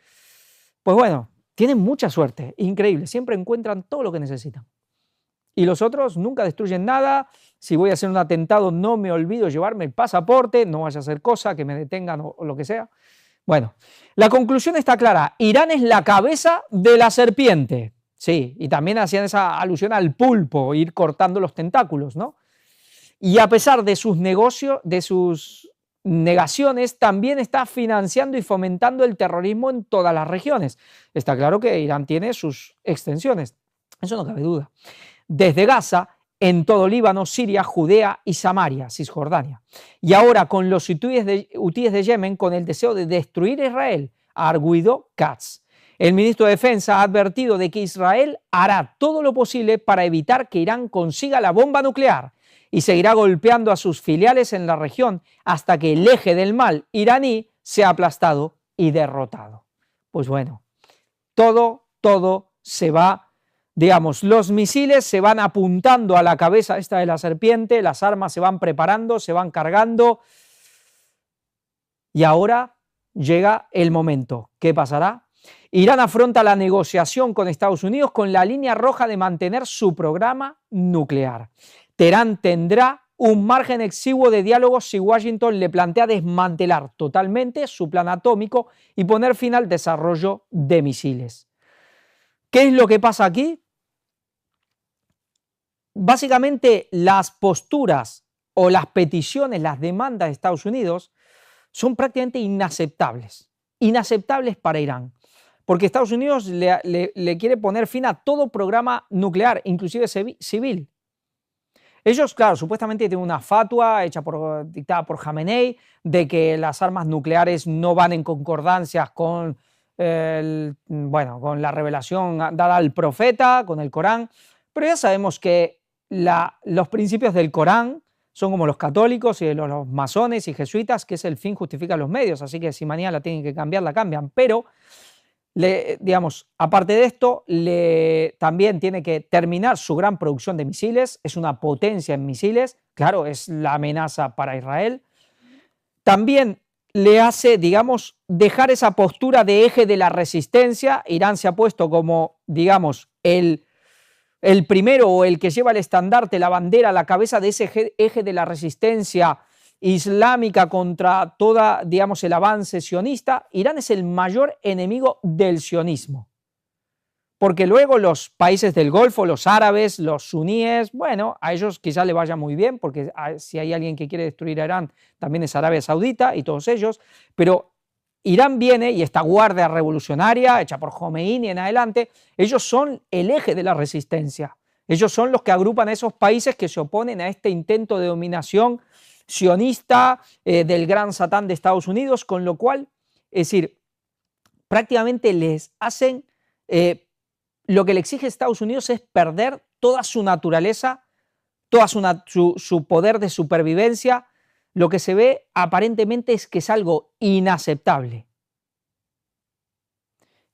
Pues bueno, tienen mucha suerte, increíble, siempre encuentran todo lo que necesitan. Y los otros nunca destruyen nada. Si voy a hacer un atentado, no me olvido llevarme el pasaporte, no vaya a hacer cosa, que me detengan o lo que sea. Bueno, la conclusión está clara. Irán es la cabeza de la serpiente. Sí, y también hacían esa alusión al pulpo, ir cortando los tentáculos, ¿no? Y a pesar de sus negocios, de sus negaciones, también está financiando y fomentando el terrorismo en todas las regiones. Está claro que Irán tiene sus extensiones, eso no cabe duda. Desde Gaza, en todo Líbano, Siria, Judea y Samaria, Cisjordania. Y ahora con los hutíes de Yemen, con el deseo de destruir Israel, ha arguido Katz. El ministro de Defensa ha advertido de que Israel hará todo lo posible para evitar que Irán consiga la bomba nuclear y seguirá golpeando a sus filiales en la región hasta que el eje del mal iraní sea aplastado y derrotado. Pues bueno, todo se va, digamos, los misiles se van apuntando a la cabeza esta de la serpiente, las armas se van preparando, se van cargando y ahora llega el momento. ¿Qué pasará? Irán afronta la negociación con Estados Unidos con la línea roja de mantener su programa nuclear. Teherán tendrá un margen exiguo de diálogo si Washington le plantea desmantelar totalmente su plan atómico y poner fin al desarrollo de misiles. ¿Qué es lo que pasa aquí? Básicamente las posturas o las peticiones, las demandas de Estados Unidos son prácticamente inaceptables para Irán, porque Estados Unidos le quiere poner fin a todo programa nuclear, inclusive civil. Ellos, claro, supuestamente tienen una fatua dictada por Jamenei de que las armas nucleares no van en concordancia con, con la revelación dada al profeta, con el Corán, pero ya sabemos que los principios del Corán son como los católicos y los masones y jesuitas, que es el fin justifica los medios, así que si mañana la tienen que cambiar, la cambian, pero aparte de esto, también tiene que terminar su gran producción de misiles, es una potencia en misiles, claro, es la amenaza para Israel. También le hace, dejar esa postura de eje de la resistencia. Irán se ha puesto como, el primero o el que lleva el estandarte, la bandera, la cabeza de ese eje de la resistencia islámica contra toda, digamos, el avance sionista, Irán es el mayor enemigo del sionismo. Porque luego los países del Golfo, los árabes, los suníes, bueno, a ellos quizás le vaya muy bien, porque si hay alguien que quiere destruir a Irán, también es Arabia Saudita y todos ellos, pero Irán viene, y esta guardia revolucionaria, hecha por Jomeini en adelante, ellos son el eje de la resistencia. Ellos son los que agrupan a esos países que se oponen a este intento de dominación sionista del gran Satán de Estados Unidos, con lo cual, es decir, prácticamente les hacen... lo que le exige a Estados Unidos es perder toda su naturaleza, todo su poder de supervivencia. Lo que se ve aparentemente es que es algo inaceptable.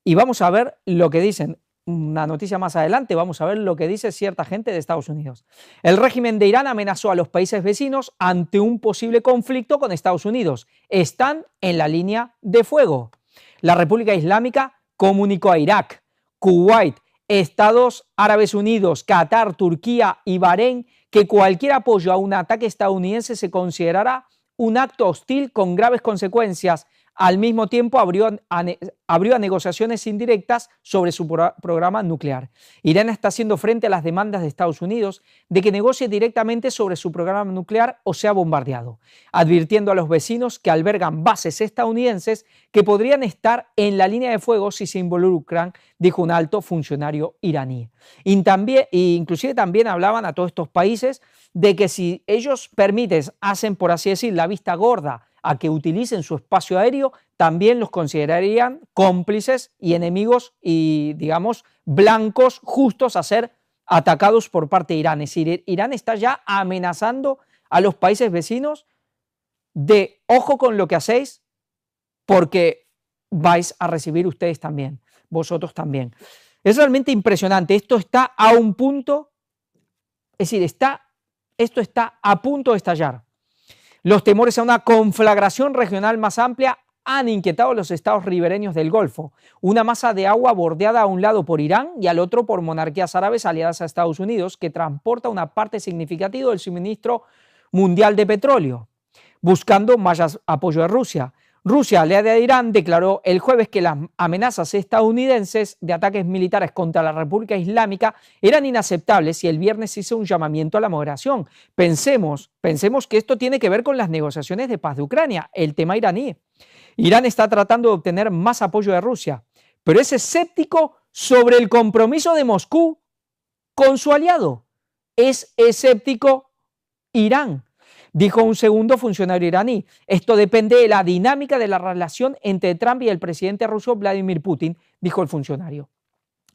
Y vamos a ver lo que dicen, una noticia más adelante, vamos a ver lo que dice cierta gente de Estados Unidos. El régimen de Irán amenazó a los países vecinos ante un posible conflicto con Estados Unidos. Están en la línea de fuego. La República Islámica comunicó a Irak, Kuwait, Estados Árabes Unidos, Qatar, Turquía y Bahrein que cualquier apoyo a un ataque estadounidense se considerará un acto hostil con graves consecuencias. Al mismo tiempo abrió a negociaciones indirectas sobre su programa nuclear. Irán está haciendo frente a las demandas de Estados Unidos de que negocie directamente sobre su programa nuclear o sea bombardeado, advirtiendo a los vecinos que albergan bases estadounidenses que podrían estar en la línea de fuego si se involucran, dijo un alto funcionario iraní. Inclusive también hablaban a todos estos países de que si ellos hacen, por así decir, la vista gorda a que utilicen su espacio aéreo, también los considerarían cómplices y enemigos y, digamos, blancos justos a ser atacados por parte de Irán. Es decir, Irán está ya amenazando a los países vecinos de ojo con lo que hacéis porque vais a recibir ustedes también, vosotros también. Es realmente impresionante. Esto está a un punto, es decir, esto está a punto de estallar. Los temores a una conflagración regional más amplia han inquietado a los estados ribereños del Golfo, una masa de agua bordeada a un lado por Irán y al otro por monarquías árabes aliadas a Estados Unidos, que transporta una parte significativa del suministro mundial de petróleo, buscando más apoyo de Rusia. Rusia, aliada de Irán, declaró el jueves que las amenazas estadounidenses de ataques militares contra la República Islámica eran inaceptables y el viernes hizo un llamamiento a la moderación. Pensemos que esto tiene que ver con las negociaciones de paz de Ucrania, el tema iraní. Irán está tratando de obtener más apoyo de Rusia, pero es escéptico sobre el compromiso de Moscú con su aliado. Es escéptico Irán, dijo un segundo funcionario iraní. Esto depende de la dinámica de la relación entre Trump y el presidente ruso Vladimir Putin, dijo el funcionario.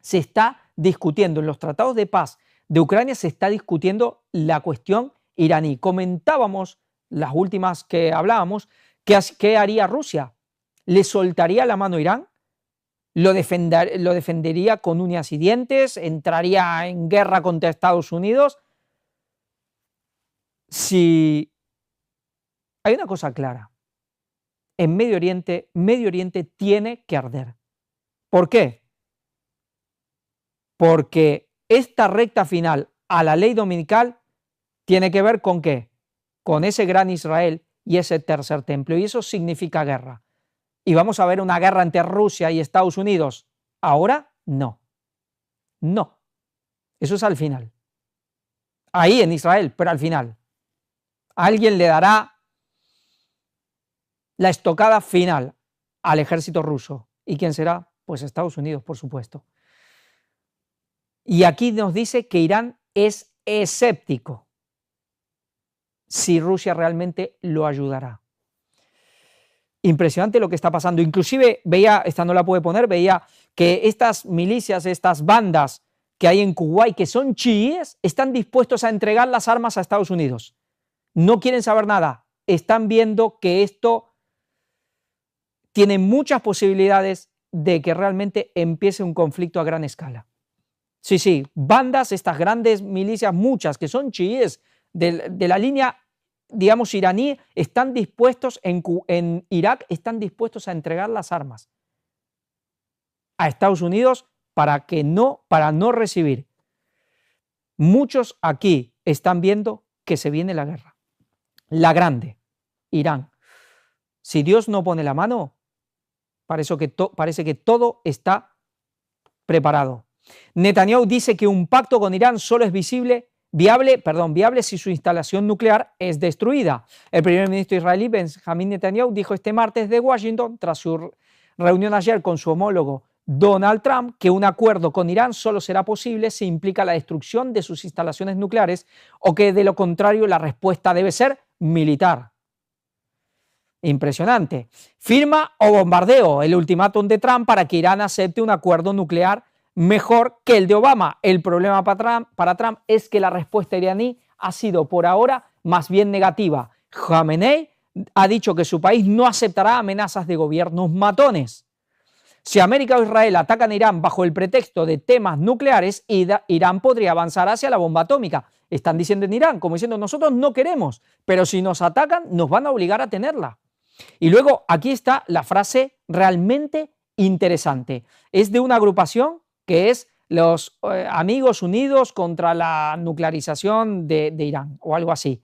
Se está discutiendo en los tratados de paz de Ucrania, se está discutiendo la cuestión iraní. Comentábamos las últimas que hablábamos, ¿qué haría Rusia? ¿Le soltaría la mano a Irán? ¿Lo defendería con uñas y dientes? ¿Entraría en guerra contra Estados Unidos? Si hay una cosa clara, en Medio Oriente tiene que arder. ¿Por qué? Porque esta recta final a la ley dominical tiene que ver con ¿qué? Con ese gran Israel y ese tercer templo, y eso significa guerra. ¿Y vamos a ver una guerra entre Rusia y Estados Unidos ahora? No. No. Eso es al final. Ahí en Israel, pero al final. Alguien le dará la estocada final al ejército ruso. ¿Y quién será? Pues Estados Unidos, por supuesto. Y aquí nos dice que Irán es escéptico si Rusia realmente lo ayudará. Impresionante lo que está pasando. Inclusive veía, esta no la puede poner, veía que estas milicias, estas bandas que hay en Kuwait, que son chiíes, están dispuestos a entregar las armas a Estados Unidos. No quieren saber nada. Están viendo que esto tiene muchas posibilidades de que realmente empiece un conflicto a gran escala. Sí, bandas, estas grandes milicias, muchas que son chiíes de la línea, digamos, iraní, están dispuestos en Irak, están dispuestos a entregar las armas a Estados Unidos para no recibir Muchos aquí están viendo que se viene la guerra, la grande, Irán. Si Dios no pone la mano, parece que todo está preparado. Netanyahu dice que un pacto con Irán solo es viable si su instalación nuclear es destruida. El primer ministro israelí Benjamin Netanyahu dijo este martes de Washington, tras su reunión ayer con su homólogo Donald Trump, que un acuerdo con Irán solo será posible si implica la destrucción de sus instalaciones nucleares o que de lo contrario la respuesta debe ser militar. Impresionante. Firma o bombardeo, el ultimátum de Trump para que Irán acepte un acuerdo nuclear mejor que el de Obama. El problema para Trump es que la respuesta iraní ha sido por ahora más bien negativa. Khamenei ha dicho que su país no aceptará amenazas de gobiernos matones. Si América o Israel atacan a Irán bajo el pretexto de temas nucleares, Irán podría avanzar hacia la bomba atómica. Están diciendo en Irán, como diciendo, nosotros no queremos, pero si nos atacan, nos van a obligar a tenerla. Y luego aquí está la frase realmente interesante. Es de una agrupación que es los Amigos Unidos contra la Nuclearización de Irán, o algo así.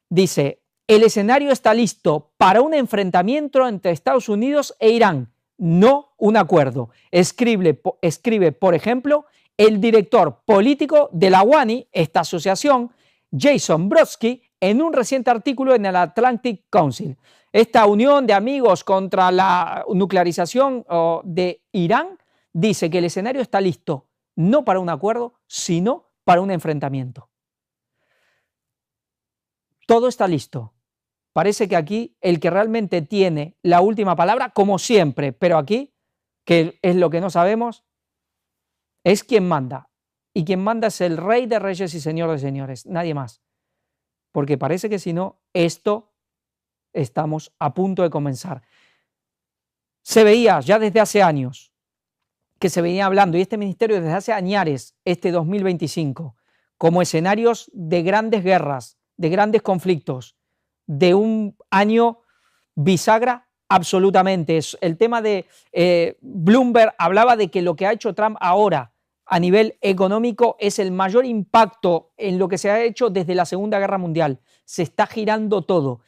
Dice, el escenario está listo para un enfrentamiento entre Estados Unidos e Irán, no un acuerdo. Escribe, por ejemplo, el director político de la WANI, esta asociación, Jason Brodsky, en un reciente artículo en el Atlantic Council. Esta unión de amigos contra la nuclearización de Irán dice que el escenario está listo, no para un acuerdo, sino para un enfrentamiento. Todo está listo. Parece que aquí el que realmente tiene la última palabra, como siempre, pero aquí, que es lo que no sabemos, es quien manda. Y quien manda es el Rey de Reyes y Señor de Señores, nadie más. Porque parece que si no, estamos a punto de comenzar. Se veía ya desde hace años que se venía hablando, y este ministerio desde hace añares, este 2025, como escenarios de grandes guerras, de grandes conflictos, de un año bisagra absolutamente. El tema de Bloomberg hablaba de que lo que ha hecho Trump ahora a nivel económico es el mayor impacto en lo que se ha hecho desde la Segunda Guerra Mundial. Se está girando todo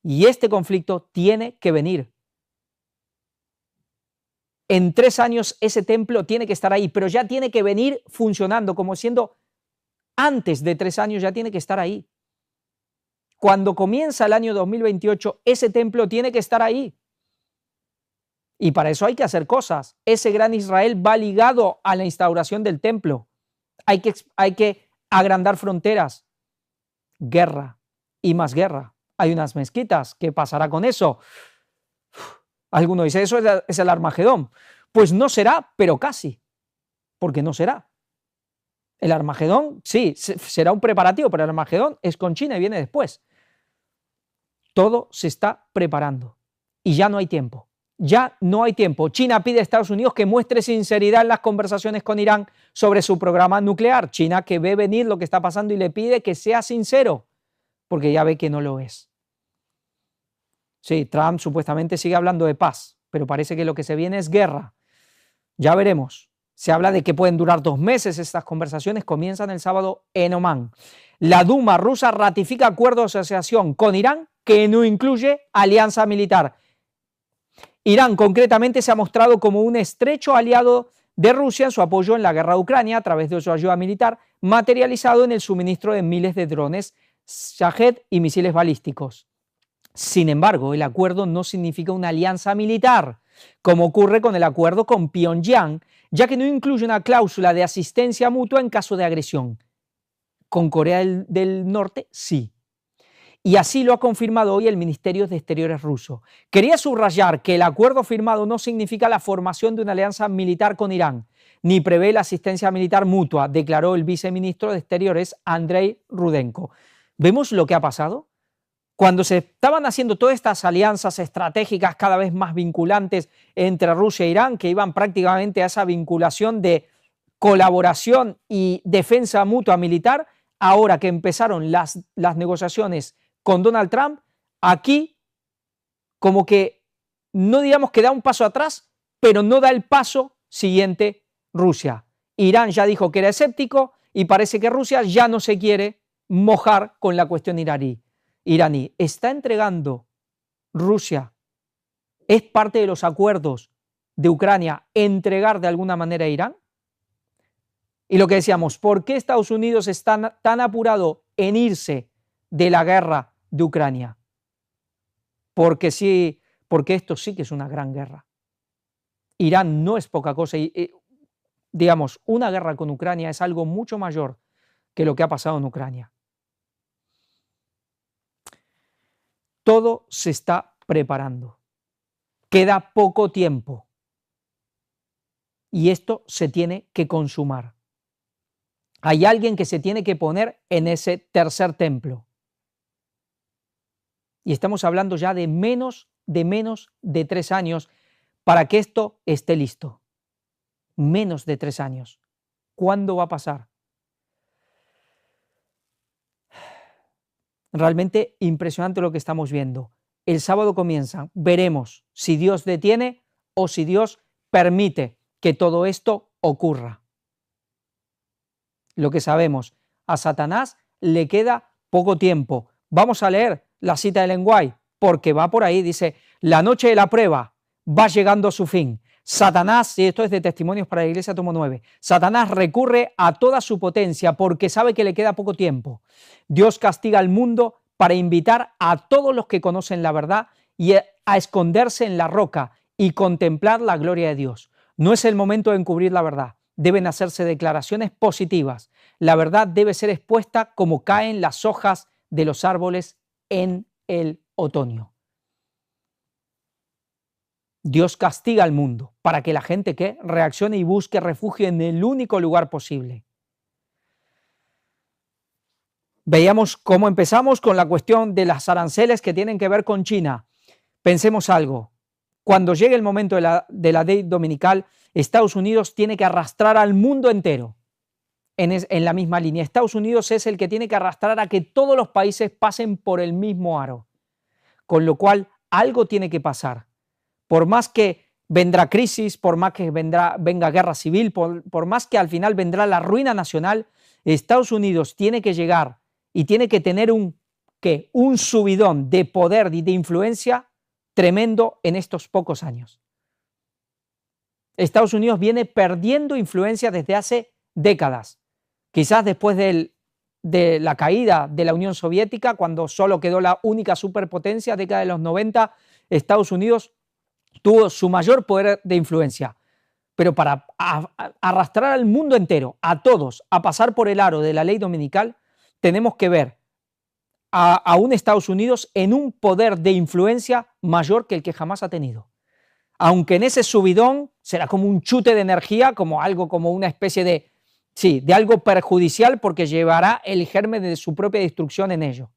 y este conflicto tiene que venir. En 3 años ese templo tiene que estar ahí, pero ya tiene que venir funcionando, como siendo antes de 3 años ya tiene que estar ahí. Cuando comienza el año 2028, ese templo tiene que estar ahí. Y para eso hay que hacer cosas. Ese gran Israel va ligado a la instauración del templo. Hay que agrandar fronteras. Guerra y más guerra. Hay unas mezquitas. ¿Qué pasará con eso? Alguno dice, eso es el Armagedón. Pues no será, pero casi. Porque no será. El Armagedón, sí, será un preparativo, pero el Armagedón es con China y viene después. Todo se está preparando y ya no hay tiempo. Ya no hay tiempo. China pide a Estados Unidos que muestre sinceridad en las conversaciones con Irán sobre su programa nuclear. China, que ve venir lo que está pasando y le pide que sea sincero, porque ya ve que no lo es. Sí, Trump supuestamente sigue hablando de paz, pero parece que lo que se viene es guerra. Ya veremos. Se habla de que pueden durar 2 meses. Estas conversaciones comienzan el sábado en Omán. La Duma rusa ratifica acuerdo de asociación con Irán que no incluye alianza militar. Irán concretamente se ha mostrado como un estrecho aliado de Rusia en su apoyo en la guerra de Ucrania a través de su ayuda militar, materializado en el suministro de miles de drones Shahed y misiles balísticos. Sin embargo, el acuerdo no significa una alianza militar, como ocurre con el acuerdo con Pyongyang, ya que no incluye una cláusula de asistencia mutua en caso de agresión. Con Corea del Norte, sí. Y así lo ha confirmado hoy el Ministerio de Exteriores ruso. Quería subrayar que el acuerdo firmado no significa la formación de una alianza militar con Irán, ni prevé la asistencia militar mutua, declaró el viceministro de Exteriores, Andrei Rudenko. ¿Vemos lo que ha pasado? Cuando se estaban haciendo todas estas alianzas estratégicas cada vez más vinculantes entre Rusia e Irán, que iban prácticamente a esa vinculación de colaboración y defensa mutua militar, ahora que empezaron las negociaciones con Donald Trump, aquí como que no digamos que da un paso atrás, pero no da el paso siguiente Rusia. Irán ya dijo que era escéptico y parece que Rusia ya no se quiere mojar con la cuestión iraní. ¿Está entregando Rusia? ¿Es parte de los acuerdos de Ucrania entregar de alguna manera a Irán? Y lo que decíamos, ¿por qué Estados Unidos está tan apurado en irse de la guerra de Ucrania? Porque esto sí que es una gran guerra. Irán no es poca cosa y digamos, una guerra con Ucrania es algo mucho mayor que lo que ha pasado en Ucrania. Todo se está preparando. Queda poco tiempo y esto se tiene que consumar. Hay alguien que se tiene que poner en ese tercer templo. Y estamos hablando ya de menos de 3 años para que esto esté listo. Menos de 3 años. ¿Cuándo va a pasar? Realmente impresionante lo que estamos viendo. El sábado comienza. Veremos si Dios detiene o si Dios permite que todo esto ocurra. Lo que sabemos, a Satanás le queda poco tiempo. Vamos a leer la cita de Ellen White, porque va por ahí, dice, la noche de la prueba va llegando a su fin. Satanás, y esto es de Testimonios para la Iglesia, tomo 9, Satanás recurre a toda su potencia porque sabe que le queda poco tiempo. Dios castiga al mundo para invitar a todos los que conocen la verdad y a esconderse en la roca y contemplar la gloria de Dios. No es el momento de encubrir la verdad. Deben hacerse declaraciones positivas. La verdad debe ser expuesta como caen las hojas de los árboles en el otoño. Dios castiga al mundo para que la gente que reaccione y busque refugio en el único lugar posible. Veíamos cómo empezamos con la cuestión de las aranceles que tienen que ver con China. Pensemos algo. Cuando llegue el momento de la ley dominical, Estados Unidos tiene que arrastrar al mundo entero en la misma línea. Estados Unidos es el que tiene que arrastrar a que todos los países pasen por el mismo aro. Con lo cual, algo tiene que pasar. Por más que vendrá crisis, por más que venga guerra civil, por más que al final vendrá la ruina nacional, Estados Unidos tiene que llegar y tiene que tener un subidón de poder y de influencia tremendo en estos pocos años. Estados Unidos viene perdiendo influencia desde hace décadas. Quizás después de la caída de la Unión Soviética, cuando solo quedó la única superpotencia, década de los 90, Estados Unidos tuvo su mayor poder de influencia. Pero para arrastrar al mundo entero, a todos, a pasar por el aro de la ley dominical, tenemos que ver a un Estados Unidos en un poder de influencia mayor que el que jamás ha tenido. Aunque en ese subidón será como un chute de energía, como una especie de algo perjudicial porque llevará el germen de su propia destrucción en ello,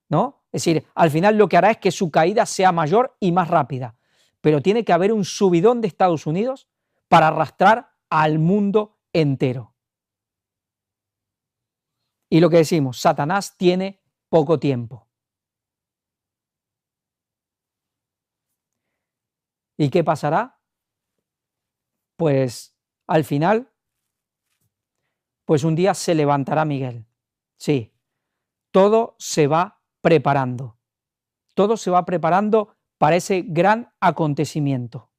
¿no? Es decir, al final lo que hará es que su caída sea mayor y más rápida. Pero tiene que haber un subidón de Estados Unidos para arrastrar al mundo entero. Y lo que decimos, Satanás tiene poco tiempo. ¿Y qué pasará? Pues al final, pues un día se levantará Miguel. Sí, todo se va preparando. Todo se va preparando para ese gran acontecimiento.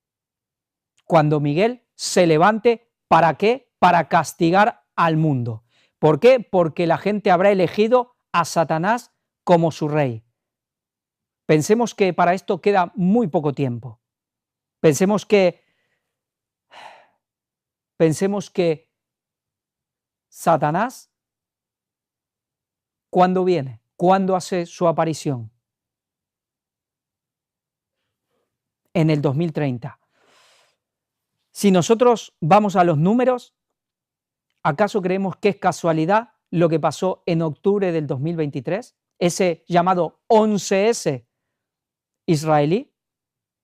Cuando Miguel se levante, ¿para qué? Para castigar al mundo. ¿Por qué? Porque la gente habrá elegido a Satanás como su rey. Pensemos que para esto queda muy poco tiempo. Pensemos que Satanás, ¿cuándo viene? ¿Cuándo hace su aparición? En el 2030. Si nosotros vamos a los números, ¿acaso creemos que es casualidad lo que pasó en octubre del 2023? Ese llamado 11S israelí.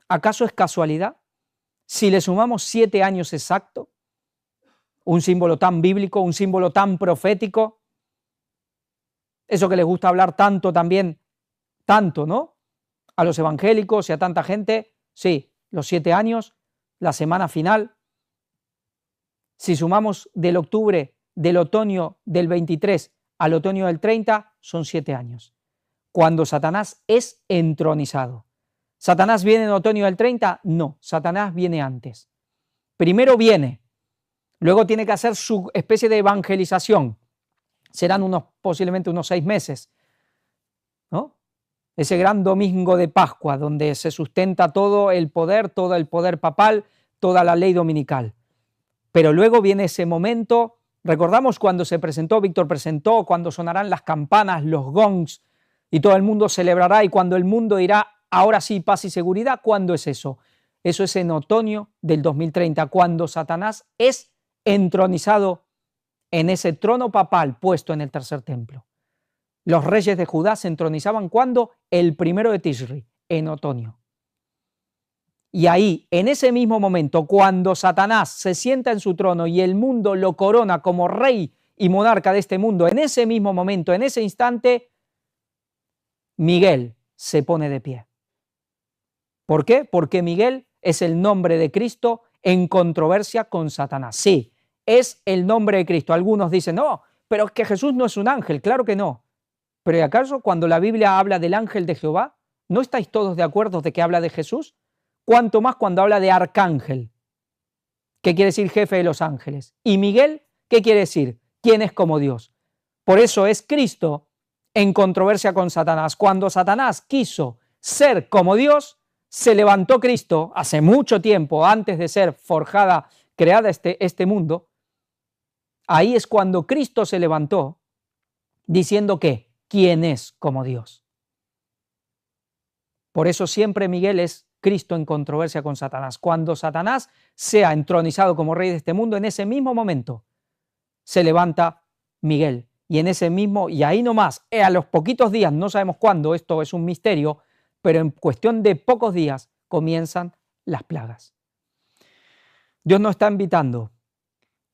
¿Acaso es casualidad? Si le sumamos 7 años exactos, un símbolo tan bíblico, un símbolo tan profético, eso que les gusta hablar tanto también, tanto, ¿no? A los evangélicos y a tanta gente, sí, los 7 años, la semana final. Si sumamos del octubre del otoño del 23 al otoño del 30 son 7 años, cuando Satanás es entronizado. ¿Satanás viene en otoño del 30? No, Satanás viene antes. Primero viene, luego tiene que hacer su especie de evangelización. Serán posiblemente unos 6 meses, ¿no? Ese gran domingo de Pascua, donde se sustenta todo el poder papal, toda la ley dominical. Pero luego viene ese momento, recordamos cuando se presentó, Víctor presentó, cuando sonarán las campanas, los gongs, y todo el mundo celebrará, y cuando el mundo dirá, ahora sí, paz y seguridad. ¿Cuándo es eso? Eso es en otoño del 2030, cuando Satanás es entronizado en ese trono papal puesto en el tercer templo. Los reyes de Judá se entronizaban ¿cuándo? El 1 de Tishri, en otoño. Y ahí, en ese mismo momento, cuando Satanás se sienta en su trono y el mundo lo corona como rey y monarca de este mundo, en ese mismo momento, en ese instante, Miguel se pone de pie. ¿Por qué? Porque Miguel es el nombre de Cristo en controversia con Satanás. Sí, es el nombre de Cristo. Algunos dicen, no, pero es que Jesús no es un ángel. Claro que no. Pero ¿y acaso cuando la Biblia habla del ángel de Jehová, no estáis todos de acuerdo de que habla de Jesús? Cuanto más cuando habla de arcángel, que quiere decir jefe de los ángeles. Y Miguel, ¿qué quiere decir? ¿Quién es como Dios? Por eso es Cristo en controversia con Satanás. Cuando Satanás quiso ser como Dios, se levantó Cristo hace mucho tiempo, antes de ser creada este mundo. Ahí es cuando Cristo se levantó diciendo que ¿quién es como Dios? Por eso siempre Miguel es Cristo en controversia con Satanás. Cuando Satanás sea entronizado como rey de este mundo, en ese mismo momento se levanta Miguel. Y ahí nomás, a los poquitos días, no sabemos cuándo, esto es un misterio, pero en cuestión de pocos días comienzan las plagas. Dios nos está invitando.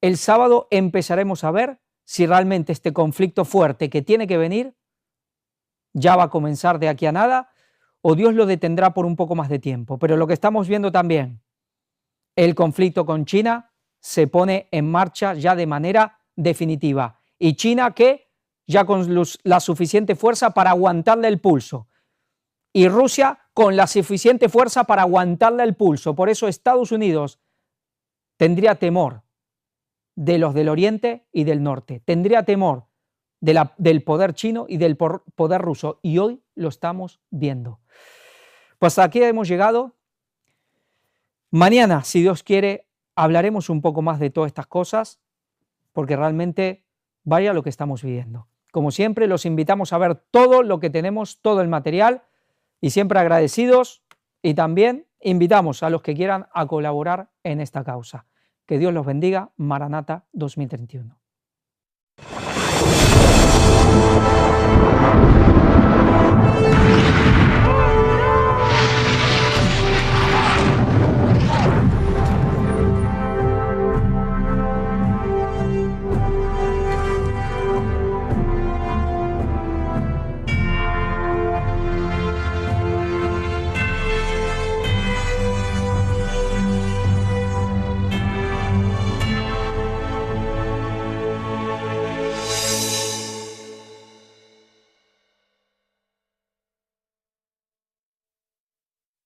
El sábado empezaremos a ver si realmente este conflicto fuerte que tiene que venir ya va a comenzar de aquí a nada, o Dios lo detendrá por un poco más de tiempo. Pero lo que estamos viendo también, el conflicto con China se pone en marcha ya de manera definitiva. Y China que ya con la suficiente fuerza para aguantarle el pulso. Y Rusia con la suficiente fuerza para aguantarle el pulso. Por eso Estados Unidos tendría temor de los del oriente y del norte. Tendría temor del poder chino y del poder ruso. Y hoy lo estamos viendo. Pues aquí hemos llegado. Mañana, si Dios quiere, hablaremos un poco más de todas estas cosas, porque realmente vaya lo que estamos viviendo. Como siempre, los invitamos a ver todo lo que tenemos, todo el material, y siempre agradecidos, y también invitamos a los que quieran a colaborar en esta causa. Que Dios los bendiga. Maranata 2031.